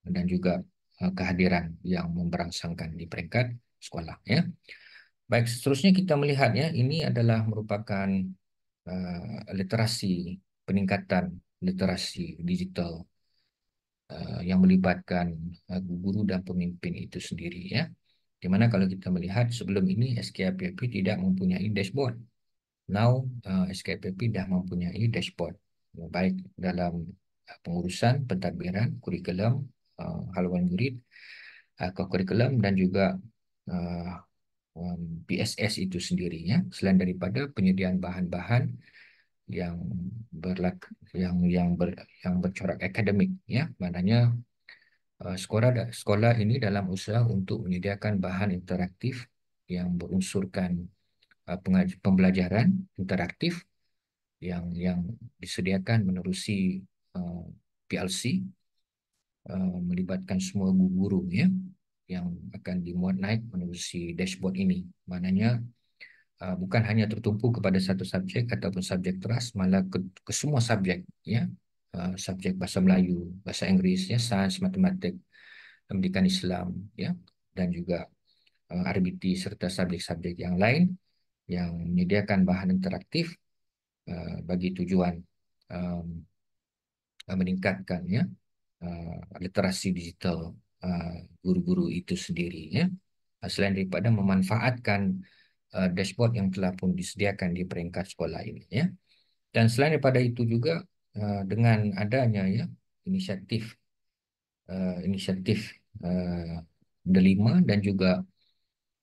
dan juga kehadiran yang memberangsangkan di peringkat sekolah, ya. Baik, seterusnya kita melihatnya ini adalah merupakan literasi, peningkatan literasi digital yang melibatkan guru dan pemimpin itu sendiri, ya. Di mana kalau kita melihat sebelum ini SKIPP tidak mempunyai dashboard. Now SKIPP dah mempunyai dashboard, baik dalam pengurusan pentadbiran kurikulum, haluan murid, kurikulum dan juga uh, PSS itu sendiri, ya. Selain daripada penyediaan bahan-bahan yang yang bercorak akademik, ya, maknanya sekolah ini dalam usaha untuk menyediakan bahan interaktif yang berunsurkan pembelajaran interaktif yang disediakan menerusi PLC, melibatkan semua guru, ya, yang akan dimuat naik menerusi dashboard ini. Maknanya bukan hanya tertumpu kepada satu subjek ataupun subjek teras, malah ke semua subjek, ya. Subjek bahasa Melayu, bahasa Inggris, ya, sains, matematik, pendidikan Islam, ya, dan juga RBT serta subjek-subjek yang lain yang menyediakan bahan interaktif bagi tujuan um, meningkatkan, ya, literasi digital guru-guru itu sendiri, ya. Selain daripada memanfaatkan dashboard yang telah pun disediakan di peringkat sekolah ini, ya. Dan selain daripada itu juga dengan adanya, ya, inisiatif inisiatif Delima dan juga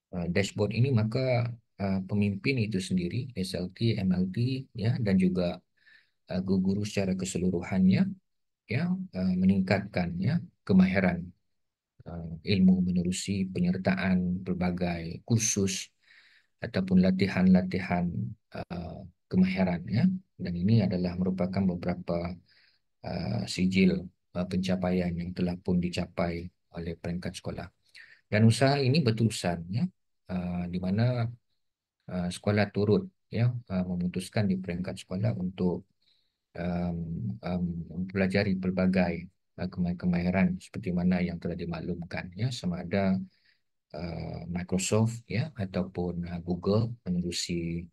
dashboard ini, maka pemimpin itu sendiri SLT, MLT, ya, dan juga guru secara keseluruhannya, ya, meningkatkan, ya, kemahiran ilmu menerusi penyertaan berbagai kursus ataupun latihan-latihan kemahiran, ya. Dan ini adalah merupakan beberapa sijil pencapaian yang telah pun dicapai oleh peringkat sekolah. Dan usaha ini berterusan, ya, di mana sekolah turut, ya, memutuskan di peringkat sekolah untuk um, mempelajari pelbagai kemahiran seperti mana yang telah dimaklumkan, ya, sama ada Microsoft, ya, ataupun Google menerusi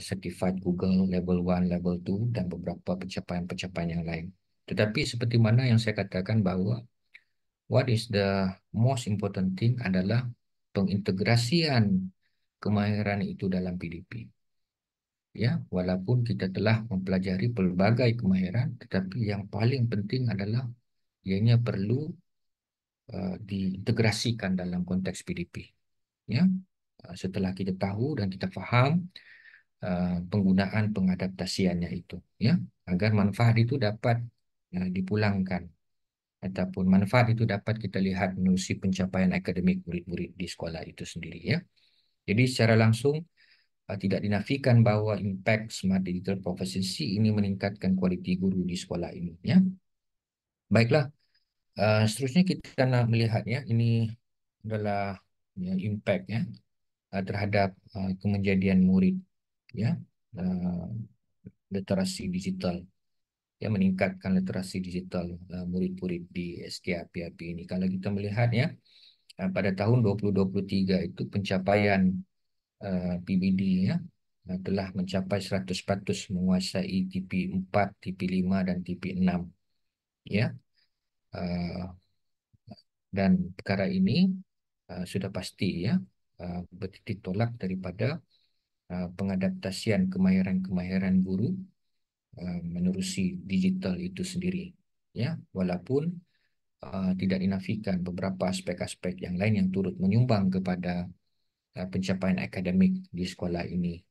Certified Google Level 1, Level 2 dan beberapa pencapaian-pencapaian yang lain. Tetapi seperti mana yang saya katakan bahwa what is the most important thing adalah pengintegrasian kemahiran itu dalam PDP. Ya, walaupun kita telah mempelajari pelbagai kemahiran, tetapi yang paling penting adalah ianya perlu diintegrasikan dalam konteks PDP. Ya, setelah kita tahu dan kita faham penggunaan pengadaptasiannya itu, ya, agar manfaat itu dapat dipulangkan ataupun manfaat itu dapat kita lihat menerusi pencapaian akademik murid-murid di sekolah itu sendiri, ya. Jadi secara langsung tidak dinafikan bahawa impact Smart Digital Proficiency ini meningkatkan kualiti guru di sekolah ini, ya. Baiklah, seterusnya kita nak melihatnya ini adalah, ya, impact, ya, terhadap kemenjadian murid, ya, literasi digital, ya, meningkatkan literasi digital murid-murid di SKIPP ini. Kalau kita melihatnya pada tahun 2023 itu pencapaian PBD, ya, telah mencapai 100% menguasai TP4, TP5 dan TP6, ya. Dan perkara ini sudah pasti, ya, bertitik tolak daripada pengadaptasian kemahiran-kemahiran guru menerusi digital itu sendiri, ya. Walaupun tidak dinafikan beberapa aspek-aspek yang lain yang turut menyumbang kepada pencapaian akademik di sekolah ini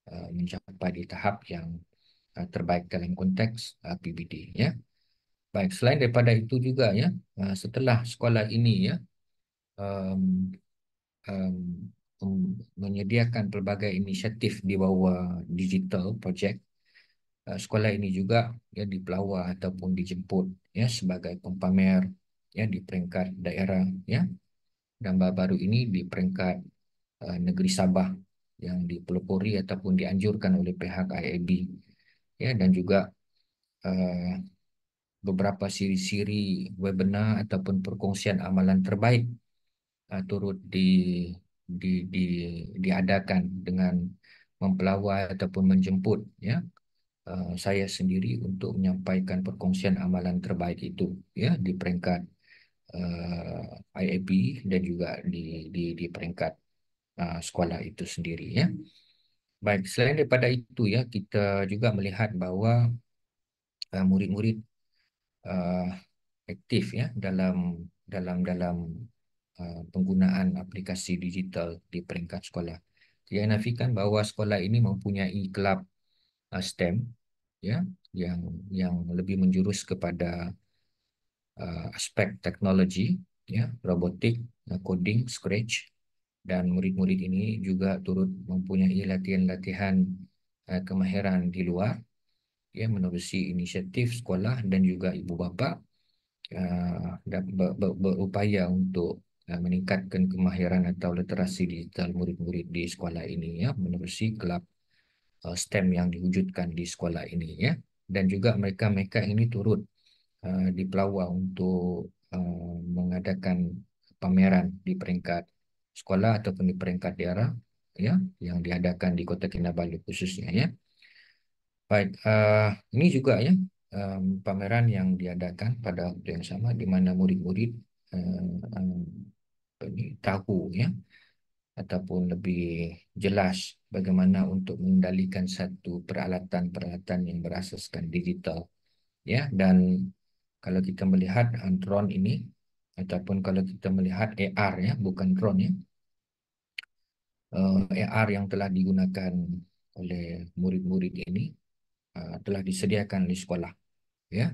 mencapai di tahap yang terbaik dalam konteks PBD, ya. Baik, selain daripada itu juga, ya, setelah sekolah ini, ya, um, um, menyediakan pelbagai inisiatif di bawah digital project. Sekolah ini juga ya dipelawar ataupun dijemput ya sebagai pempamer ya di peringkat daerah ya, dan baru-baru ini di peringkat negeri Sabah yang dipelopori ataupun dianjurkan oleh pihak IAB ya, dan juga uh, beberapa siri-siri webinar ataupun perkongsian amalan terbaik turut di, di, diadakan dengan mempelawai ataupun menjemput ya saya sendiri untuk menyampaikan perkongsian amalan terbaik itu ya di peringkat IAB dan juga di peringkat sekolah itu sendiri ya. Baik, selain daripada itu ya, kita juga melihat bahawa murid-murid uh, aktif ya dalam penggunaan aplikasi digital di peringkat sekolah. Dia nafikan bahawa sekolah ini mempunyai kelab STEM ya yang lebih menjurus kepada aspek teknologi ya, robotik, coding, Scratch, dan murid-murid ini juga turut mempunyai latihan-latihan kemahiran di luar ya menerusi inisiatif sekolah dan juga ibu bapa berupaya untuk meningkatkan kemahiran atau literasi digital murid-murid di sekolah ini ya menerusi kelab STEM yang diwujudkan di sekolah ini ya, dan juga mereka ini turut dipelawar untuk mengadakan pameran di peringkat sekolah ataupun di peringkat daerah ya yang diadakan di Kota Kinabalu khususnya ya. Baik, ini juga ya pameran yang diadakan pada waktu yang sama di mana murid-murid tahu ya ataupun lebih jelas bagaimana untuk mengendalikan satu peralatan-peralatan yang berasaskan digital ya, dan kalau kita melihat drone ini ataupun kalau kita melihat AR ya, bukan drone ya, AR yang telah digunakan oleh murid-murid ini telah disediakan di sekolah ya,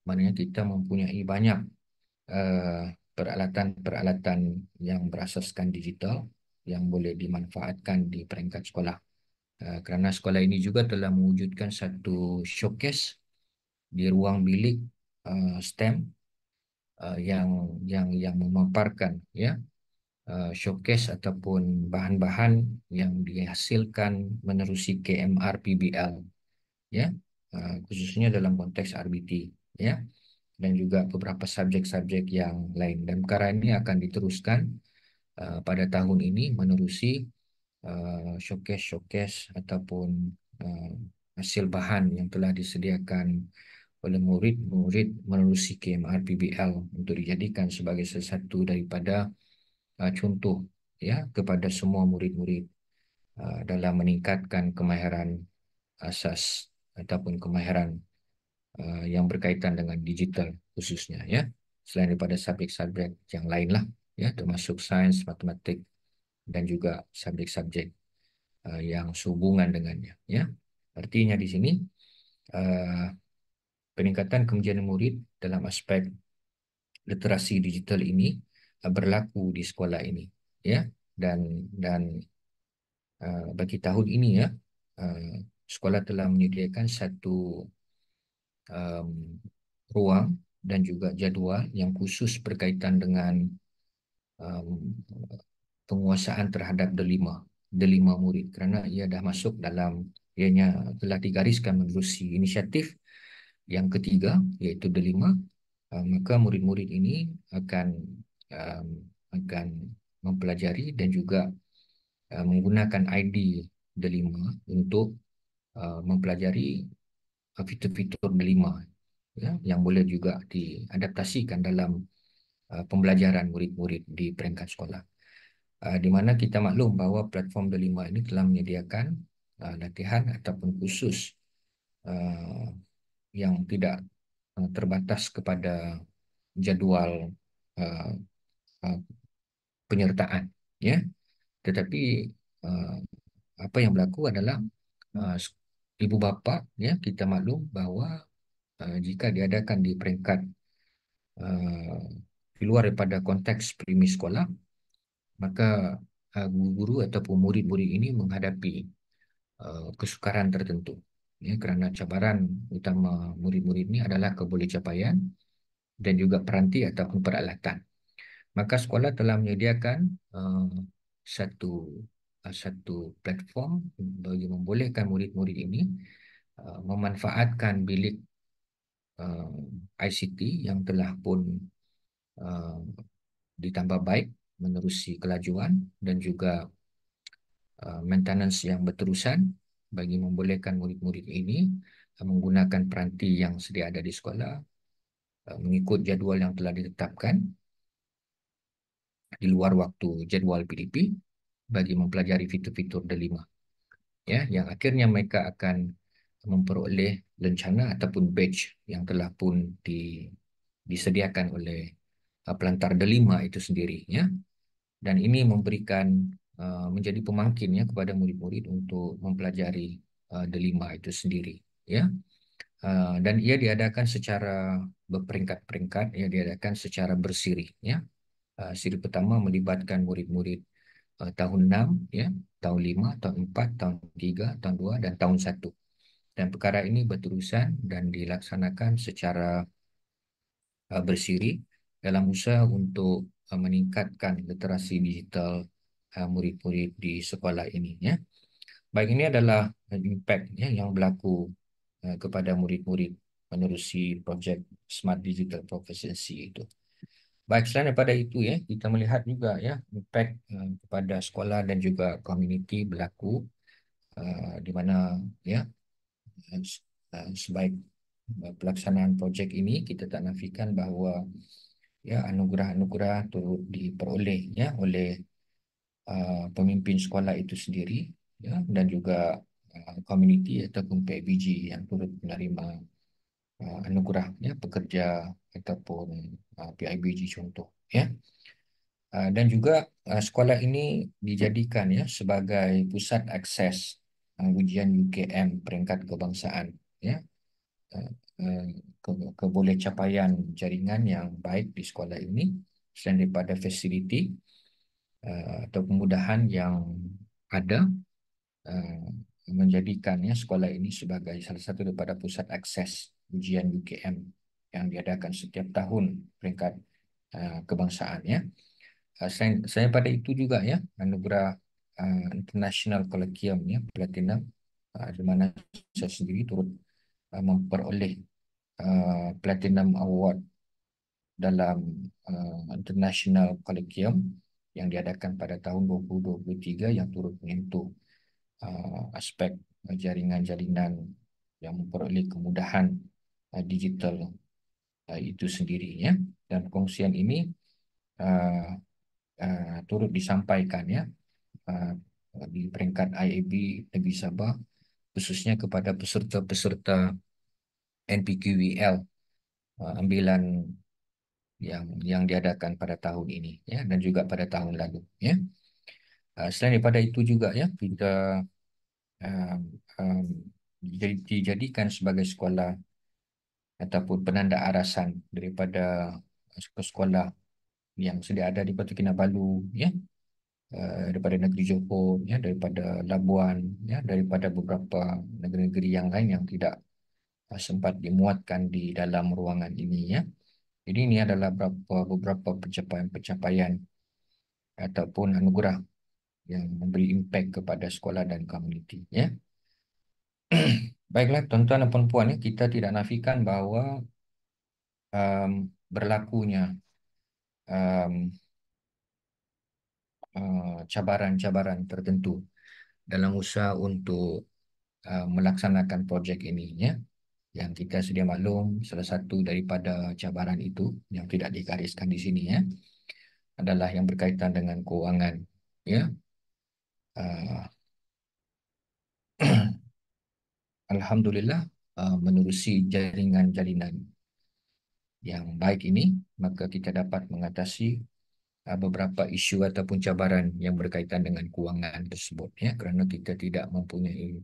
maknanya kita mempunyai banyak eh, peralatan-peralatan yang berasaskan digital yang boleh dimanfaatkan di peringkat sekolah. Kerana sekolah ini juga telah mewujudkan satu showcase di ruang bilik STEM yang memaparkan ya showcase ataupun bahan-bahan yang dihasilkan menerusi KMR PBL ya, khususnya dalam konteks RBT ya, dan juga beberapa subjek-subjek yang lain, dan perkara ini akan diteruskan pada tahun ini menerusi showcase-showcase ataupun uh, hasil bahan yang telah disediakan oleh murid-murid menerusi KMR PBL untuk dijadikan sebagai sesuatu daripada contoh ya kepada semua murid-murid dalam meningkatkan kemahiran asas ataupun kemahiran yang berkaitan dengan digital khususnya ya, selain daripada subjek-subjek yang lain lah ya, termasuk sains, matematik, dan juga subjek-subjek yang sehubungan dengannya ya. Artinya di sini uh, peningkatan kemajuan murid dalam aspek literasi digital ini berlaku di sekolah ini ya, dan bagi tahun ini ya sekolah telah menyediakan satu um, ruang dan juga jadual yang khusus berkaitan dengan um, penguasaan terhadap delima murid, kerana ia dah masuk dalam, ianya telah digariskan menerusi inisiatif yang ketiga iaitu delima. Maka murid-murid ini um, akan mempelajari dan juga menggunakan ID delima untuk mempelajari fitur-fitur delima ya, yang boleh juga diadaptasikan dalam pembelajaran murid-murid di peringkat sekolah. Di mana kita maklum bahawa platform delima ini telah menyediakan latihan ataupun khusus uh, yang tidak terbatas kepada jadual uh, uh, penyertaan ya, tetapi uh, apa yang berlaku adalah uh, ibu bapa ya, kita maklum bahawa jika diadakan di peringkat uh, di luar daripada konteks premis sekolah, maka guru-guru ataupun murid-murid ini menghadapi kesukaran tertentu. Ya, kerana cabaran utama murid-murid ini adalah kebolehcapaian dan juga peranti ataupun peralatan. Maka sekolah telah menyediakan satu satu platform bagi membolehkan murid-murid ini memanfaatkan bilik ICT yang telah pun uh, ditambah baik menerusi kelajuan dan juga maintenance yang berterusan bagi membolehkan murid-murid ini menggunakan peranti yang sedia ada di sekolah mengikut jadual yang telah ditetapkan di luar waktu jadual PDP bagi mempelajari fitur-fitur D5, ya, yang akhirnya mereka akan memperoleh lencana ataupun badge yang telah pun disediakan oleh pelantar D5 itu sendiri, ya. Dan ini memberikan menjadi pemangkin, ya, kepada murid-murid untuk mempelajari D5 itu sendiri, ya. Dan ia diadakan secara berperingkat-peringkat, ia diadakan secara bersiri, ya. Siri pertama melibatkan murid-murid tahun 6, ya, tahun 5, tahun 4, tahun 3, tahun 2 dan tahun 1. Dan perkara ini berterusan dan dilaksanakan secara bersiri dalam usaha untuk meningkatkan literasi digital murid-murid di sekolah ini, ya. Baik, ini adalah impact, ya, yang berlaku kepada murid-murid menerusi projek Smart Digital Proficiency itu. Baik, selain daripada itu, ya, kita melihat juga, ya, impact kepada sekolah dan juga komuniti berlaku di mana, ya, sebaik pelaksanaan projek ini kita tak nafikan bahawa, ya, anugerah-anugerah turut diperoleh, ya, oleh pemimpin sekolah itu sendiri, ya, dan juga komuniti ataupun PIBG yang turut menerima anugerah, ya, pekerja ataupun PIBG contoh, ya. Dan juga sekolah ini dijadikan, ya, sebagai pusat akses ujian UKM peringkat kebangsaan, ya. uh, uh, Kebolehcapaian jaringan yang baik di sekolah ini selain daripada fasiliti atau kemudahan yang ada, uh, menjadikannya sekolah ini sebagai salah satu daripada pusat akses ujian UKM yang diadakan setiap tahun peringkat kebangsaan, ya. Selain pada itu juga, ya, anugerah International Colloquium, ya, Platinum, di mana saya sendiri turut memperoleh Platinum Award dalam International Colloquium yang diadakan pada tahun 2023 yang turut menyentuh aspek jaringan-jalinan yang memperoleh kemudahan digital itu sendiri, ya. Dan perkongsian ini turut disampaikan, ya, di peringkat IAB Negeri Sabah khususnya kepada peserta-peserta NPQVL ambilan yang diadakan pada tahun ini, ya, dan juga pada tahun lalu, ya. Selain daripada itu juga, ya, kita um, um, dijadikan sebagai sekolah ataupun penanda arasan daripada sekolah yang sedia ada di Batu Kinabalu, ya, daripada negeri Johor, ya, daripada Labuan, ya, daripada beberapa negeri-negeri yang lain yang tidak sempat dimuatkan di dalam ruangan ini, ya. Jadi ini adalah beberapa pencapaian-pencapaian ataupun anugerah yang memberi impak kepada sekolah dan komuniti, ya. Baiklah tuan-tuan dan puan-puan, ya, kita tidak nafikan bahawa berlakunya cabaran-cabaran tertentu dalam usaha untuk melaksanakan projek ini, ya. Yang kita sedia maklum, salah satu daripada cabaran itu yang tidak digariskan di sini, ya, adalah yang berkaitan dengan keuangan, ya. Alhamdulillah, menerusi jaringan-jalinan yang baik ini, maka kita dapat mengatasi beberapa isu ataupun cabaran yang berkaitan dengan kewangan tersebut, ya, kerana kita tidak mempunyai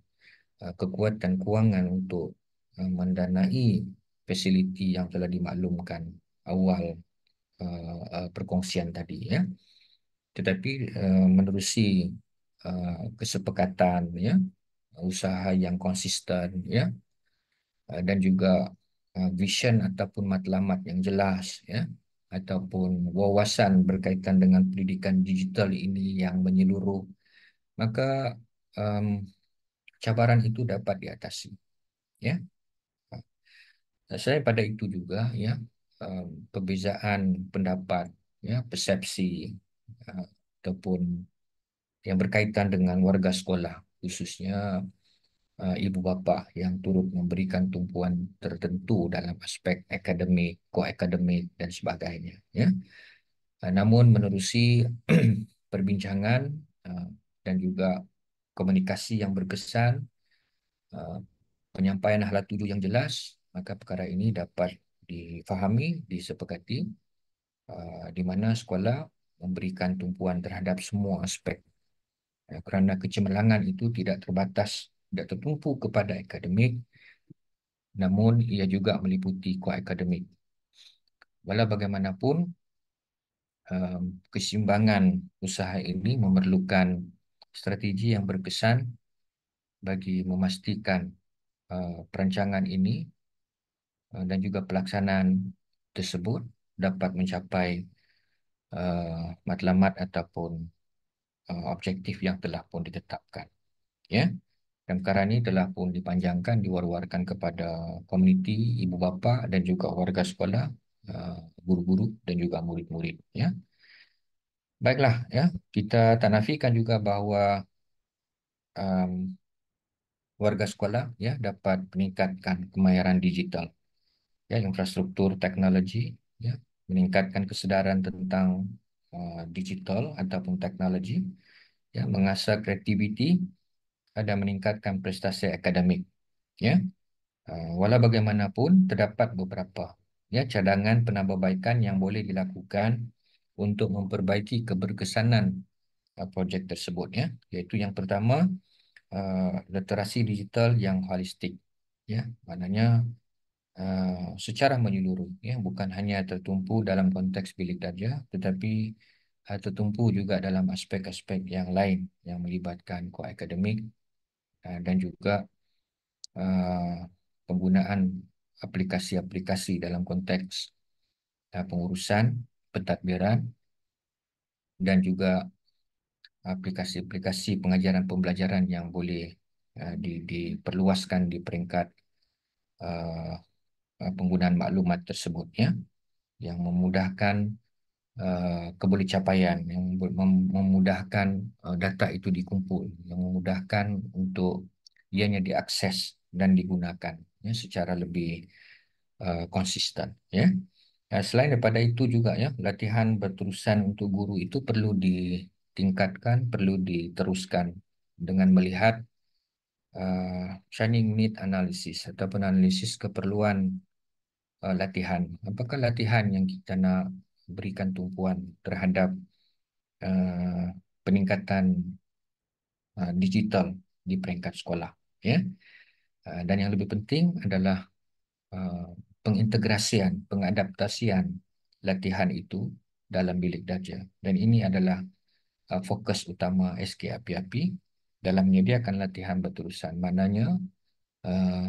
kekuatan kewangan untuk mendanai fasiliti yang telah dimaklumkan awal perkongsian tadi, ya. tetapi menerusi kesepakatan, ya, usaha yang konsisten, ya, dan juga vision ataupun matlamat yang jelas, ya, ataupun wawasan berkaitan dengan pendidikan digital ini yang menyeluruh, maka um, cabaran itu dapat diatasi, ya. Saya pada itu juga, ya, perbezaan pendapat, ya, persepsi, uh, ataupun yang berkaitan dengan warga sekolah, khususnya ibu bapa yang turut memberikan tumpuan tertentu dalam aspek akademik, koakademik dan sebagainya, ya. Namun menerusi perbincangan uh, dan juga komunikasi yang berkesan, uh, penyampaian hala tuju yang jelas, maka perkara ini dapat difahami, disepakati, di mana sekolah memberikan tumpuan terhadap semua aspek. Kerana kecemerlangan itu tidak terbatas, tidak tertumpu kepada akademik, namun ia juga meliputi koakademik. Walau bagaimanapun, keseimbangan usaha ini memerlukan strategi yang berkesan bagi memastikan perancangan ini dan juga pelaksanaan tersebut dapat mencapai matlamat ataupun objektif yang telah pun ditetapkan. Ya, dan perkara ini telah pun dipanjangkan, diwar-warkan kepada komuniti, ibu bapa dan juga warga sekolah, guru-guru dan juga murid-murid. Ya, baiklah, ya, kita tak nafikan juga bahawa um, warga sekolah, ya, dapat meningkatkan kemahiran digital, ya, infrastruktur teknologi, ya, meningkatkan kesedaran tentang digital ataupun teknologi, ya, mengasah kreativiti dan meningkatkan prestasi akademik, ya. Walau bagaimanapun terdapat beberapa, ya, cadangan penambahbaikan yang boleh dilakukan untuk memperbaiki keberkesanan projek tersebut, ya, iaitu yang pertama, literasi digital yang holistik, ya, maknanya secara menyeluruh, ya, bukan hanya tertumpu dalam konteks bilik darjah, tetapi tertumpu juga dalam aspek-aspek yang lain yang melibatkan koakademik dan juga uh, penggunaan aplikasi-aplikasi dalam konteks pengurusan, pentadbiran dan juga aplikasi-aplikasi pengajaran pembelajaran yang boleh diperluaskan di peringkat uh, penggunaan maklumat tersebut, ya, yang memudahkan kebolehcapaian, yang memudahkan data itu dikumpul, yang memudahkan untuk ianya diakses dan digunakan, ya, secara lebih konsisten, ya. Selain daripada itu juga, ya, latihan berterusan untuk guru itu perlu ditingkatkan, perlu diteruskan dengan melihat shining need analysis ataupun analisis keperluan latihan. Apakah latihan yang kita nak berikan tumpuan terhadap uh, peningkatan digital di peringkat sekolah, ya. Dan yang lebih penting adalah uh, pengintegrasian, pengadaptasian latihan itu dalam bilik darjah. Dan ini adalah fokus utama SK Api-Api dalam menyediakan latihan berterusan. Maknanya uh,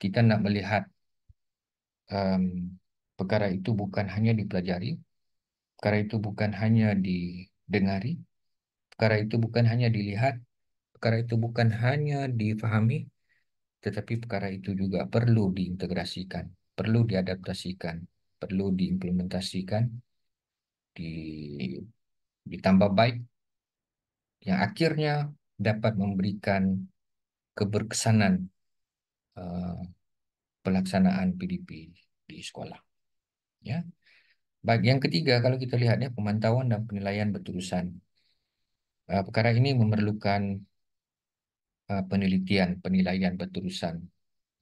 kita nak melihat um, perkara itu bukan hanya dipelajari, perkara itu bukan hanya didengari, perkara itu bukan hanya dilihat, perkara itu bukan hanya difahami, tetapi perkara itu juga perlu diintegrasikan, perlu diadaptasikan, perlu diimplementasikan, di, ditambah baik, yang akhirnya dapat memberikan keberkesanan uh, pelaksanaan PDP di sekolah. Ya. Baik, yang ketiga, kalau kita lihatnya pemantauan dan penilaian berterusan. Perkara ini memerlukan penelitian, penilaian berterusan.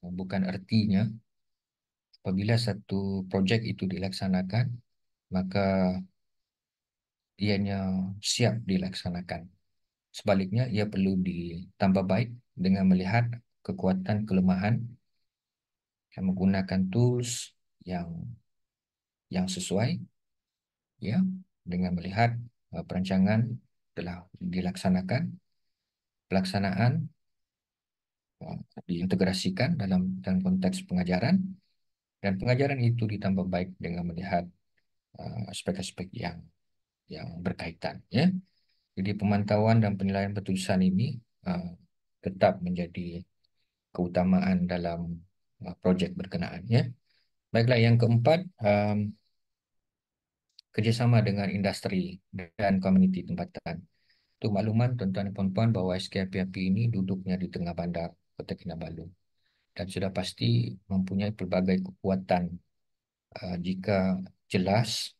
Bukan artinya apabila satu projek itu dilaksanakan, maka ianya siap dilaksanakan. Sebaliknya, ia perlu ditambah baik dengan melihat kekuatan kelemahan dan menggunakan tools yang sesuai, ya, dengan melihat perancangan telah dilaksanakan, pelaksanaan diintegrasikan dalam konteks pengajaran, dan pengajaran itu ditambah baik dengan melihat aspek-aspek yang berkaitan, ya. Jadi pemantauan dan penilaian keputusan ini tetap menjadi keutamaan dalam projek berkenaan, ya. Baiklah, yang keempat, kerjasama dengan industri dan komuniti tempatan. Untuk makluman tuan-tuan dan puan-puan bahawa SKPHP ini duduknya di tengah bandar Kota Kinabalu dan sudah pasti mempunyai pelbagai kekuatan jika jelas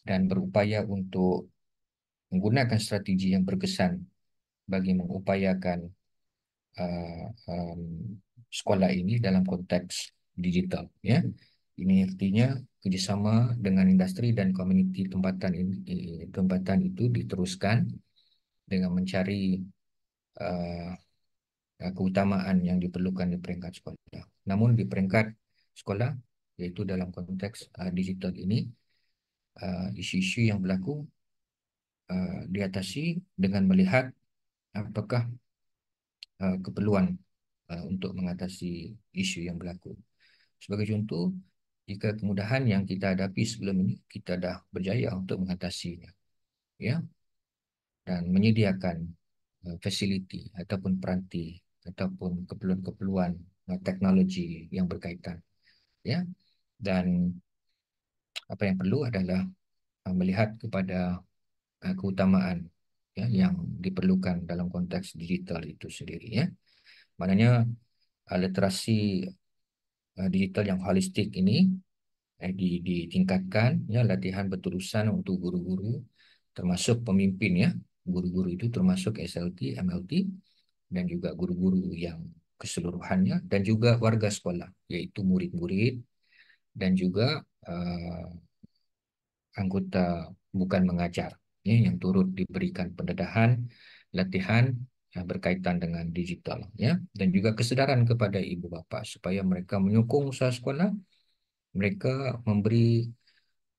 dan berupaya untuk menggunakan strategi yang berkesan bagi mengupayakan uh, um, sekolah ini dalam konteks digital, ya. Ini artinya kerjasama dengan industri dan komuniti tempatan itu diteruskan dengan mencari uh, keutamaan yang diperlukan di peringkat sekolah. Namun di peringkat sekolah, yaitu dalam konteks digital ini, isu-isu yang berlaku diatasi dengan melihat apakah keperluan untuk mengatasi isu yang berlaku. Sebagai contoh, jika kemudahan yang kita hadapi sebelum ini, kita dah berjaya untuk mengatasinya, ya, dan menyediakan fasiliti ataupun peranti ataupun keperluan-keperluan teknologi yang berkaitan, ya. Dan apa yang perlu adalah melihat kepada keutamaan, ya, yang diperlukan dalam konteks digital itu sendiri, ya. Maknanya literasi digital yang holistik ini ditingkatkan, ya, latihan berterusan untuk guru-guru termasuk pemimpin, ya. Guru-guru itu termasuk SLT, MLT, dan juga guru-guru yang keseluruhannya, dan juga warga sekolah, yaitu murid-murid dan juga anggota bukan mengajar, ya, yang turut diberikan pendedahan, latihan berkaitan dengan digital, ya, dan juga kesedaran kepada ibu bapa supaya mereka menyokong usaha sekolah, mereka memberi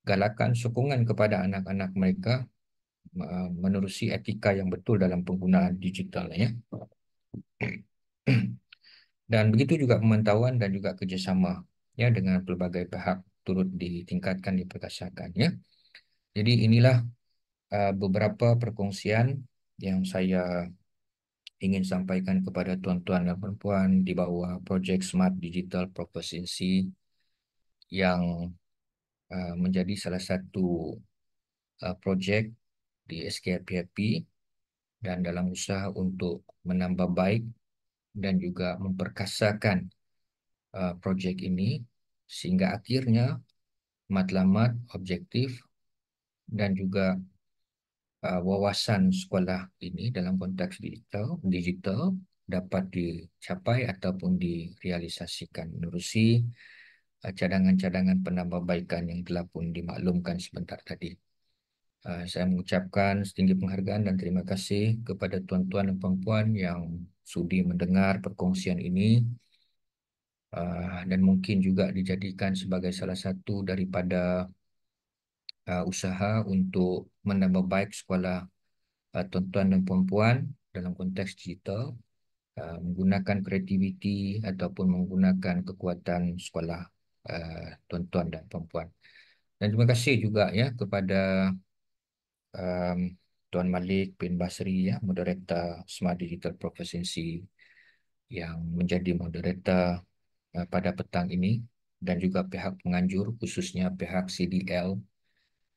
galakan sokongan kepada anak-anak mereka menerusi etika yang betul dalam penggunaan digital, ya. Dan begitu juga pemantauan dan juga kerjasama, ya, dengan pelbagai pihak turut ditingkatkan, diperkasakan, ya. Jadi inilah beberapa perkongsian yang saya ingin sampaikan kepada tuan-tuan dan puan-puan di bawah projek Smart Digital Proficiency yang menjadi salah satu projek di SKPHP dan dalam usaha untuk menambah baik dan juga memperkasakan projek ini sehingga akhirnya matlamat, objektif dan juga wawasan sekolah ini dalam konteks digital dapat dicapai ataupun direalisasikan menerusi cadangan-cadangan penambahbaikan yang telah pun dimaklumkan sebentar tadi. Saya mengucapkan setinggi penghargaan dan terima kasih kepada tuan-tuan dan puan-puan yang sudi mendengar perkongsian ini dan mungkin juga dijadikan sebagai salah satu daripada usaha untuk menambah baik sekolah tuan-tuan dan puan-puan dalam konteks digital, menggunakan kreativiti ataupun menggunakan kekuatan sekolah tuan-tuan dan puan-puan. Dan terima kasih juga, ya, kepada Tuan Malik bin Basri, ya, moderator Smart Digital Proficiency yang menjadi moderator pada petang ini, dan juga pihak penganjur khususnya pihak CDL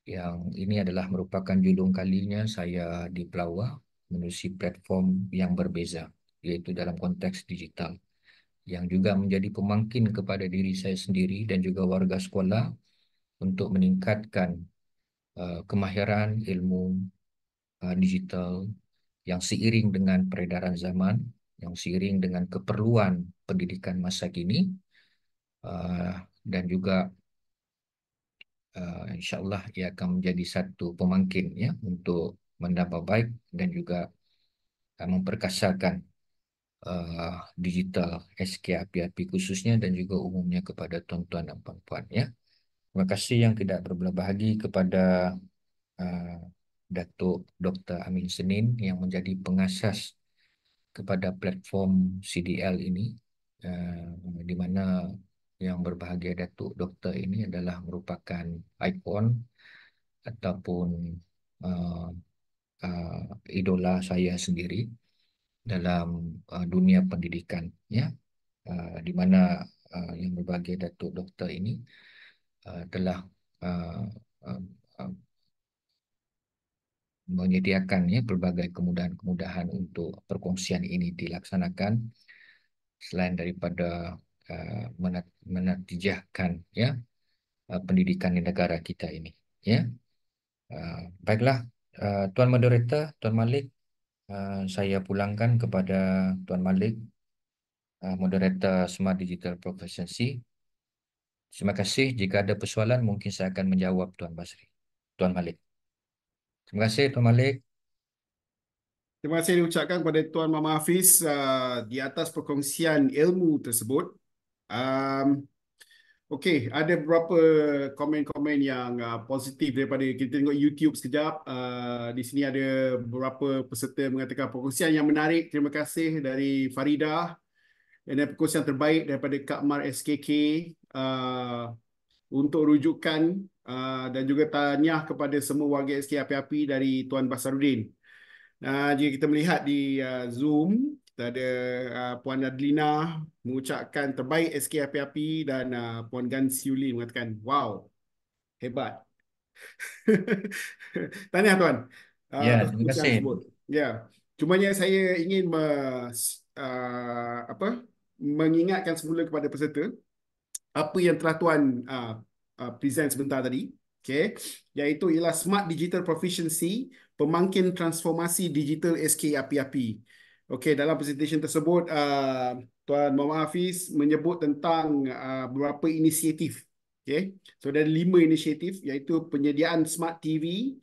yang ini adalah merupakan julung kalinya saya di Pelawa menerusi platform yang berbeza, yaitu dalam konteks digital, yang juga menjadi pemangkin kepada diri saya sendiri dan juga warga sekolah untuk meningkatkan kemahiran ilmu digital yang seiring dengan peredaran zaman, yang seiring dengan keperluan pendidikan masa kini, dan juga insyaAllah ia akan menjadi satu pemangkin, ya, untuk menambah baik dan juga memperkasakan digital SKPHP khususnya dan juga umumnya kepada tuan-tuan dan puan-puan, ya. Terima kasih yang tidak berbelah bahagi kepada uh, Datuk Dr. Amin Senin yang menjadi pengasas kepada platform CDL ini, di mana yang berbahagia Datuk Doktor ini adalah merupakan ikon ataupun uh, uh, idola saya sendiri dalam dunia pendidikan, ya, di mana yang berbahagia Datuk Doktor ini telah uh, uh, uh, menyediakan, ya, berbagai kemudahan-kemudahan untuk perkongsian ini dilaksanakan, selain daripada menatijahkan, ya, pendidikan di negara kita ini, ya. Baiklah, Tuan Moderator, Tuan Malik, saya pulangkan kepada Tuan Malik, Moderator Smart Digital Proficiency. Terima kasih. Jika ada persoalan, mungkin saya akan menjawab, Tuan Basri. Tuan Malik. Terima kasih, Tuan Malik. Terima kasih diucapkan kepada Tuan Muhammad Hafiz di atas perkongsian ilmu tersebut. Um, Okey, ada beberapa komen-komen yang positif daripada kita tengok YouTube sekejap. Di sini ada beberapa peserta mengatakan perkongsian yang menarik. Terima kasih dari Faridah. Dan perkongsian terbaik daripada Kak Mar SKK. Untuk rujukan dan juga tahniah kepada semua warga SK Api-Api dari Tuan Basarudin. Jika kita melihat di Zoom, kita ada Puan Adlina mengucapkan terbaik SK Api-Api dan Puan Gan Siuli mengatakan, wow, hebat. Tahniah Tuan Ya, atas terima perkongsian kasih. tersebut. Ya, cumanya saya ingin apa, mengingatkan semula kepada peserta apa yang telah Tuan present sebentar tadi, okay, iaitu ialah Smart Digital Proficiency, pemangkin transformasi digital SK Api-Api. Okey, dalam presentation tersebut, Tuan Muhammad Hafiz menyebut tentang beberapa inisiatif. Okay, so ada 5 inisiatif, iaitu penyediaan Smart TV,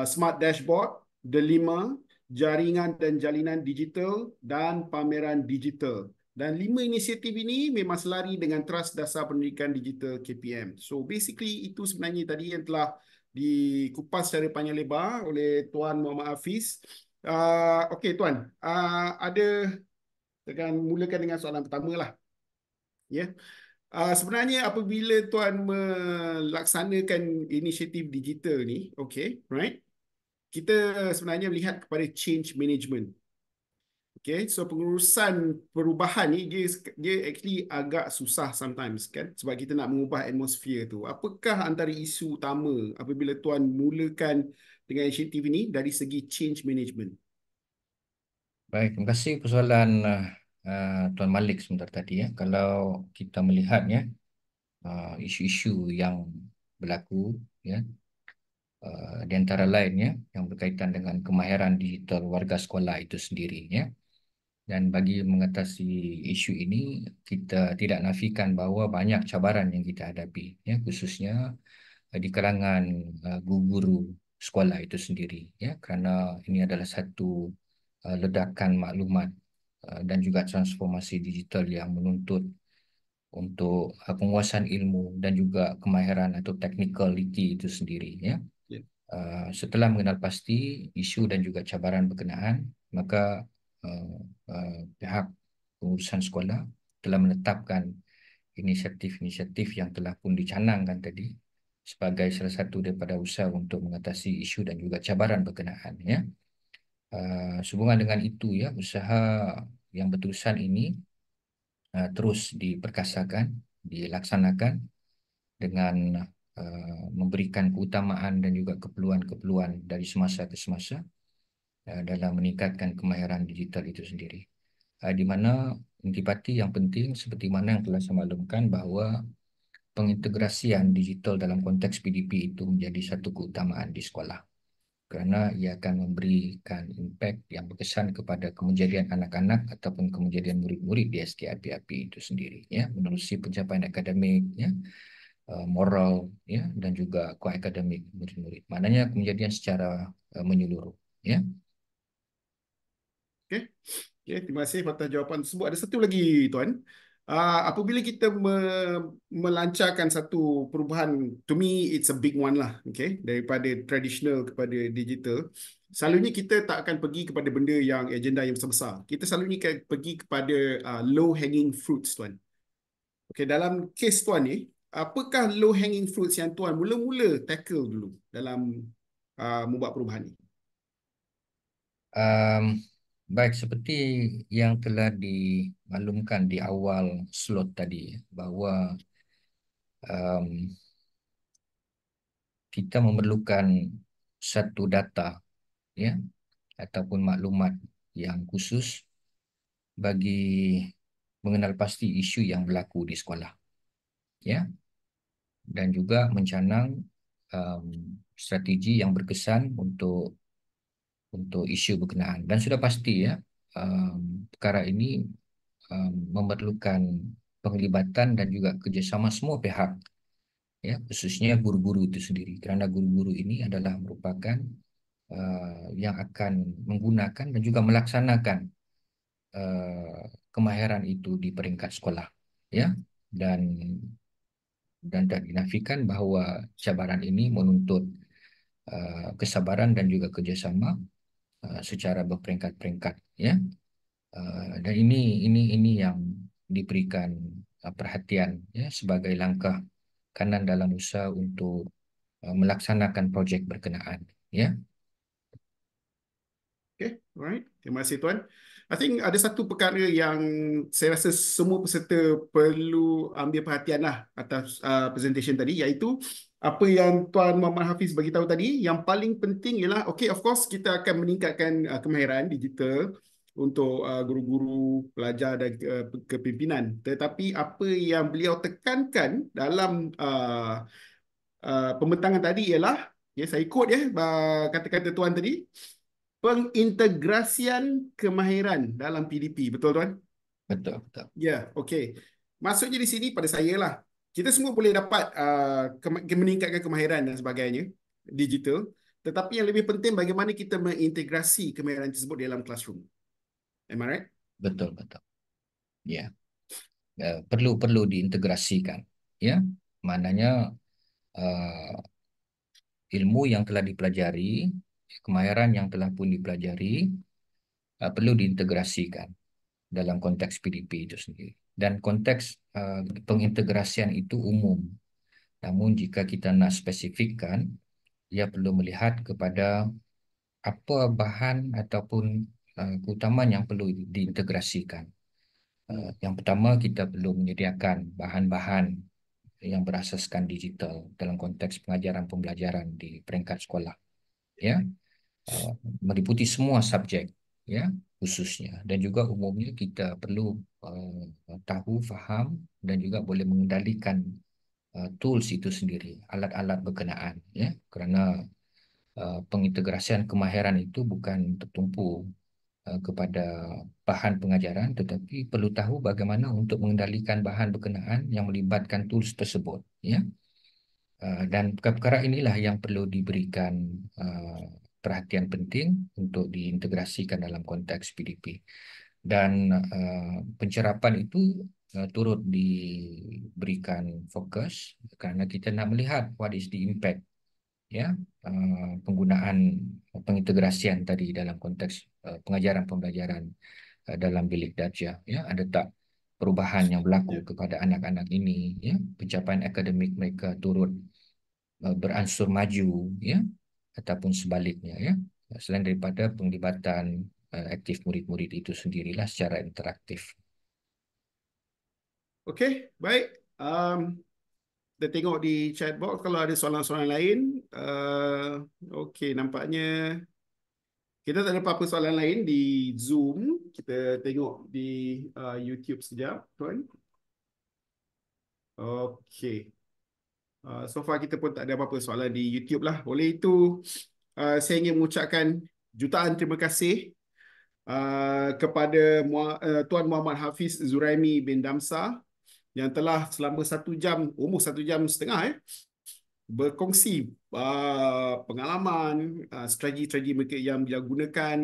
Smart Dashboard, Delima, jaringan dan jalinan digital, dan pameran digital. Dan 5 inisiatif ini memang selari dengan Trust Dasar Pendidikan Digital KPM. So basically itu sebenarnya tadi yang telah dikupas secara panjang lebar oleh Tuan Muhammad Hafiz. Okey Tuan, ada, akan mulakan dengan soalan pertama lah. Ya. Sebenarnya apabila Tuan melaksanakan inisiatif digital ni, okey, right? Kita sebenarnya melihat kepada change management. Okay, so pengurusan perubahan ni dia actually agak susah sometimes kan, sebab kita nak mengubah atmosphere tu. Apakah antara isu utama apabila Tuan mulakan dengan inisiatif ini dari segi change management? Baik, terima kasih persoalan Tuan Malik sebentar tadi, ya. Kalau kita melihatnya, isu-isu yang berlaku, ya, di antara lainnya yang berkaitan dengan kemahiran digital warga sekolah itu sendiri, ya. Dan bagi mengatasi isu ini, kita tidak nafikan bahawa banyak cabaran yang kita hadapi, ya, khususnya di kalangan guru-guru sekolah itu sendiri, ya, kerana ini adalah satu ledakan maklumat dan juga transformasi digital yang menuntut untuk penguasaan ilmu dan juga kemahiran atau technicality itu sendiri, ya. Ya. Setelah mengenal pasti isu dan juga cabaran berkenaan, maka pihak pengurusan sekolah telah menetapkan inisiatif-inisiatif yang telah pun dicanangkan tadi sebagai salah satu daripada usaha untuk mengatasi isu dan juga cabaran berkenaan, ya. Sehubungan dengan itu, ya, usaha yang berterusan ini terus diperkasakan, dilaksanakan dengan memberikan keutamaan dan juga keperluan-keperluan dari semasa ke semasa dalam meningkatkan kemahiran digital itu sendiri. Di mana intipati yang penting seperti mana yang telah saya maklumkan bahawa pengintegrasian digital dalam konteks PDP itu menjadi satu keutamaan di sekolah, kerana ia akan memberikan impak yang berkesan kepada kemenjadian anak-anak ataupun kemenjadian murid-murid di SK Api-Api itu sendiri, ya, menerusi pencapaian akademik, ya, moral, ya, dan juga koakademik murid-murid. Maknanya kemenjadian secara menyeluruh, ya. Okay. Okay, terima kasih atas jawapan tersebut. Ada satu lagi Tuan. Apabila kita melancarkan satu perubahan, to me it's a big one lah, okay, daripada traditional kepada digital. Selalunya kita tak akan pergi kepada benda yang agenda yang besar-besar. Kita selalunya akan pergi kepada low hanging fruits, tuan. Okay, dalam kes tuan ni, apakah low hanging fruits yang tuan mula-mula tackle dulu dalam membuat perubahan ni? Um, Baik, seperti yang telah dimaklumkan di awal slot tadi, bahawa um, kita memerlukan satu data, ya, ataupun maklumat yang khusus bagi mengenal pasti isu yang berlaku di sekolah, ya, dan juga mencanang um, strategi yang berkesan untuk isu berkenaan. Dan sudah pasti, ya, perkara ini memerlukan penglibatan dan juga kerjasama semua pihak, ya, khususnya guru-guru itu sendiri, kerana guru-guru ini adalah merupakan yang akan menggunakan dan juga melaksanakan kemahiran itu di peringkat sekolah, ya, dan tak dinafikan bahawa cabaran ini menuntut kesabaran dan juga kerjasama secara berperingkat-peringkat, ya. Dan ini yang diberikan perhatian, ya, sebagai langkah kanan dalam usaha untuk melaksanakan projek berkenaan, ya. Okay, alright. Terima kasih Tuan. I think ada satu perkara yang saya rasa semua peserta perlu ambil perhatian lah atas presentation tadi, iaitu apa yang Tuan Muhammad Hafiz bagi tahu tadi. Yang paling penting ialah, okay, of course kita akan meningkatkan kemahiran digital untuk guru-guru, pelajar dan kepimpinan. Tetapi apa yang beliau tekankan dalam pembentangan tadi ialah, ya, saya ikut, ya, kata-kata Tuan tadi, pengintegrasian kemahiran dalam PDP. Betul, Tuan? Betul, betul. Ya, okey. Maksudnya di sini pada saya lah, kita semua boleh dapat meningkatkan kemahiran dan sebagainya, digital. Tetapi yang lebih penting bagaimana kita mengintegrasi kemahiran tersebut dalam classroom. Am I right? Betul, betul. Ya, perlu diintegrasikan, ya. Maknanya ilmu yang telah dipelajari, kemahiran yang telah pun dipelajari, perlu diintegrasikan dalam konteks PDP itu sendiri. Dan konteks pengintegrasian itu umum. Namun jika kita nak spesifikkan, ia perlu melihat kepada apa bahan ataupun keutamaan yang perlu diintegrasikan. Yang pertama, kita perlu menyediakan bahan-bahan yang berasaskan digital dalam konteks pengajaran pembelajaran di peringkat sekolah, ya, meliputi semua subjek, ya, khususnya, dan juga umumnya kita perlu tahu, faham dan juga boleh mengendalikan tools itu sendiri, alat-alat berkenaan, ya, kerana pengintegrasian kemahiran itu bukan tertumpu kepada bahan pengajaran, tetapi perlu tahu bagaimana untuk mengendalikan bahan berkenaan yang melibatkan tools tersebut, ya. Dan perkara inilah yang perlu diberikan perhatian penting untuk diintegrasikan dalam konteks PDP. Dan pencerapan itu turut diberikan fokus kerana kita nak melihat what is the impact, ya, penggunaan pengintegrasian tadi dalam konteks pengajaran pembelajaran dalam bilik darjah, ya. Ada tak perubahan yang berlaku kepada anak-anak ini, ya, pencapaian akademik mereka turut beransur maju, ya, ataupun sebaliknya, ya. Selain daripada penglibatan aktif murid-murid itu sendirilah secara interaktif. Okey, baik. Kita tengok di chat box kalau ada soalan-soalan lain. Okey, nampaknya kita tak ada apa-apa soalan lain di Zoom. Kita tengok di YouTube sekejap, Tuan. Okey. So far kita pun tak ada apa-apa soalan di YouTube lah. Oleh itu, saya ingin mengucapkan jutaan terima kasih kepada Tuan Muhammad Hafiz Zuraimi bin Damsa yang telah selama 1 jam, almost 1 jam setengah, berkongsi pengalaman, strategi-strategi mereka yang dia gunakan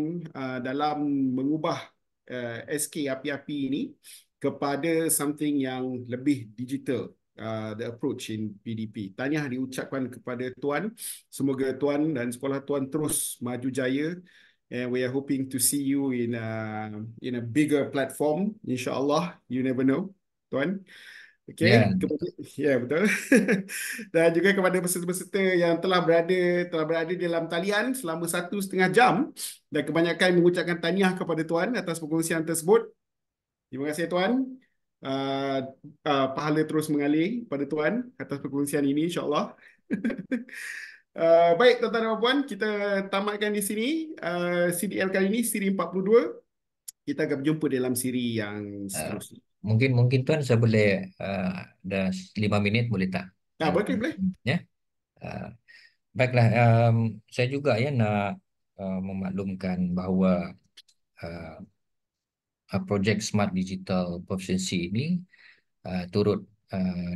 dalam mengubah SK api-api ini kepada something yang lebih digital, the approach in PDP. Tahniah diucapkan kepada Tuan. Semoga Tuan dan sekolah Tuan terus maju jaya. And we are hoping to see you in a bigger platform. InsyaAllah, you never know, Tuan. Ya, Okay, ya betul. Dan juga kepada peserta-peserta yang telah berada dalam talian selama 1,5 jam dan kebanyakan mengucapkan tahniah kepada Tuan atas perkongsian tersebut. Terima kasih Tuan. Uh, pahala terus mengalir pada Tuan atas perkongsian ini insyaAllah. Baik tuan-tuan dan puan, kita tamatkan di sini CDL kali ini, siri 42. Kita akan berjumpa dalam siri yang uh, seterusnya. mungkin Tuan saya boleh ada 5 minit boleh tak? Boleh, boleh. Ya. Uh, Baiklah, saya juga ya nak memaklumkan bahawa uh, projek Smart Digital Proficiency ini turut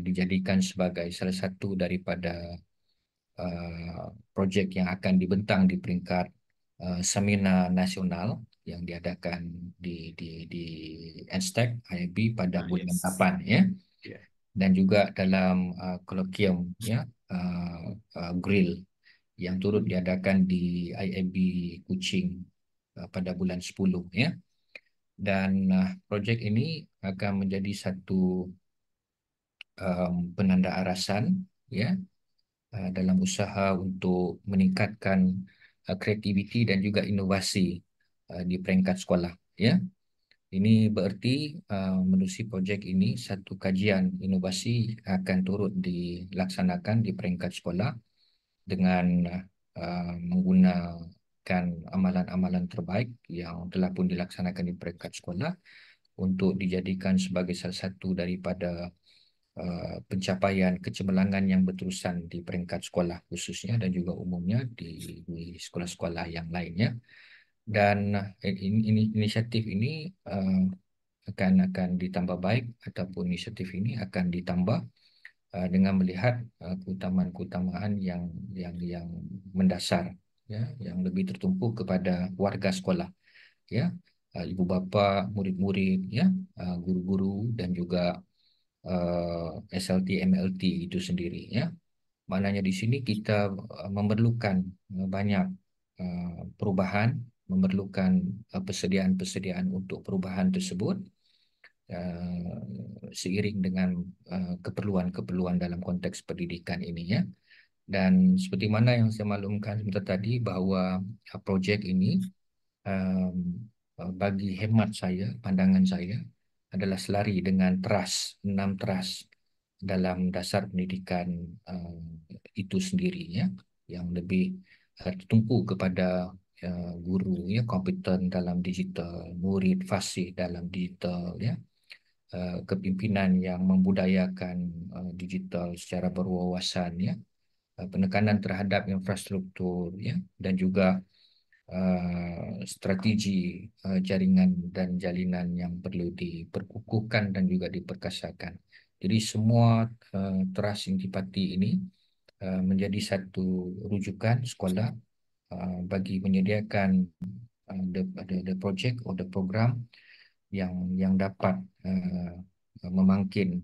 dijadikan sebagai salah satu daripada projek yang akan dibentang di peringkat seminar nasional yang diadakan di NSTEC IIB pada bulan Yes. 8 ya, Yeah. dan juga dalam kolokium ya, grill yang turut diadakan di IIB Kuching pada bulan 10 ya. Dan projek ini akan menjadi satu penanda arasan ya, dalam usaha untuk meningkatkan kreativiti dan juga inovasi di peringkat sekolah ya. Ini bererti menerusi projek ini satu kajian inovasi akan turut dilaksanakan di peringkat sekolah dengan menggunakan amalan-amalan terbaik yang telah pun dilaksanakan di peringkat sekolah untuk dijadikan sebagai salah satu daripada pencapaian kecemerlangan yang berterusan di peringkat sekolah khususnya dan juga umumnya di sekolah-sekolah yang lainnya. Dan inisiatif ini akan ditambah baik, ataupun inisiatif ini akan ditambah dengan melihat keutamaan-keutamaan yang mendasar ya, yang lebih tertumpu kepada warga sekolah ya, ibu bapa, murid-murid ya, guru-guru dan juga SLT MLT itu sendiri ya. Maknanya di sini kita memerlukan banyak perubahan, memerlukan persediaan-persediaan untuk perubahan tersebut seiring dengan keperluan-keperluan dalam konteks pendidikan ini ya. Dan seperti mana yang saya maklumkan sebentar tadi bahawa projek ini bagi hemat saya, pandangan saya adalah selari dengan teras, 6 teras dalam dasar pendidikan itu sendiri ya, yang lebih tertumpu kepada guru ya kompeten dalam digital, murid fasih dalam digital ya, kepimpinan yang membudayakan digital secara berwawasan ya, penekanan terhadap infrastruktur ya, dan juga strategi jaringan dan jalinan yang perlu diperkukuhkan dan juga diperkasakan. Jadi semua teras intipati ini menjadi satu rujukan sekolah bagi menyediakan the project atau the program yang dapat memangkin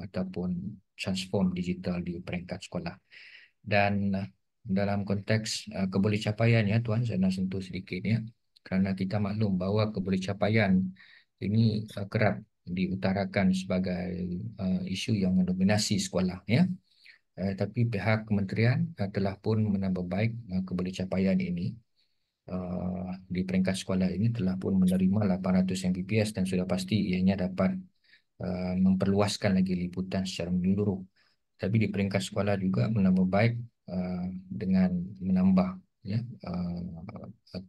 ataupun transform digital di peringkat sekolah. Dan dalam konteks kebolehcapaian ya Tuan, saya nak sentuh sedikit ya, kerana kita maklum bahawa kebolehcapaian ini kerap diutarakan sebagai isu yang mendominasi sekolah ya. Tapi pihak kementerian telah pun menambah baik kebolehcapaian ini. Di peringkat sekolah ini telah pun menerima 800 Mbps dan sudah pasti ianya dapat memperluaskan lagi liputan secara menyeluruh. Tapi di peringkat sekolah juga menambah baik dengan menambah ya,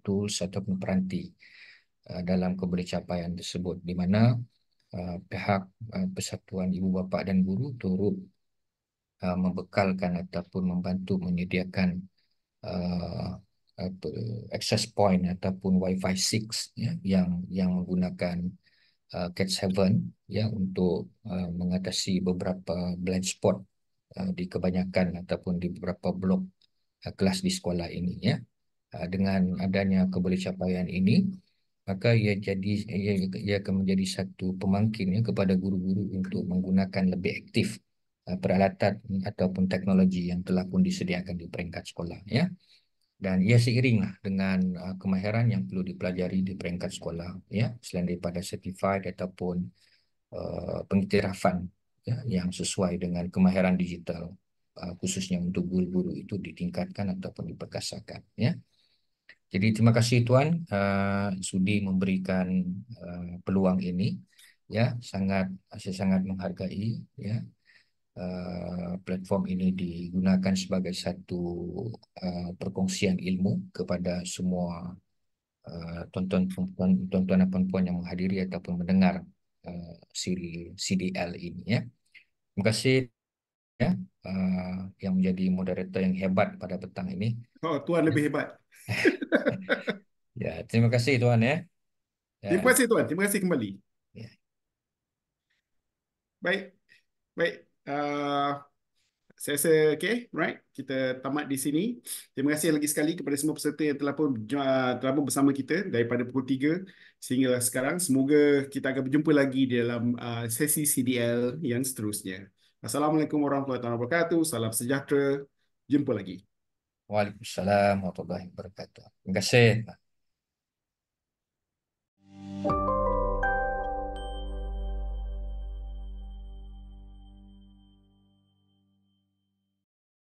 tools ataupun peranti dalam kebolehcapaian tersebut, di mana pihak Persatuan Ibu Bapa dan Guru turut membekalkan ataupun membantu menyediakan access point ataupun Wi-Fi 6 ya, yang menggunakan Cat 7 ya, untuk mengatasi beberapa blind spot di kebanyakan ataupun di beberapa blok kelas di sekolah ini ya. Dengan adanya kebolehcapaian ini maka ia akan menjadi satu pemangkin ya, kepada guru-guru untuk menggunakan lebih aktif peralatan ataupun teknologi yang telah pun disediakan di peringkat sekolah ya. Dan ia seiringlah dengan kemahiran yang perlu dipelajari di peringkat sekolah ya, selain daripada certified ataupun pengiktirafan ya, yang sesuai dengan kemahiran digital, khususnya untuk guru-guru itu ditingkatkan ataupun diperkasakan ya. Jadi terima kasih Tuan sudi memberikan peluang ini ya, saya sangat menghargai ya. Platform ini digunakan sebagai satu perkongsian ilmu kepada semua tuan-tuan dan puan-puan yang menghadiri ataupun mendengar siri CDL ini ya. Terima kasih ya, yang menjadi moderator yang hebat pada petang ini. Oh, Tuan lebih hebat. Ya, terima kasih Tuan ya. Ya, Terima kasih Tuan. Terima kasih kembali. ya. Baik, baik. Saya rasa okay, right? Kita tamat di sini. Terima kasih lagi sekali kepada semua peserta yang telah pun bersama kita daripada pukul 3 sehingga sekarang. Semoga kita akan berjumpa lagi dalam sesi CDL yang seterusnya. Assalamualaikum warahmatullahi wabarakatuh. Salam sejahtera. Jumpa lagi. Waalaikumsalam warahmatullahi wabarakatuh. Terima kasih.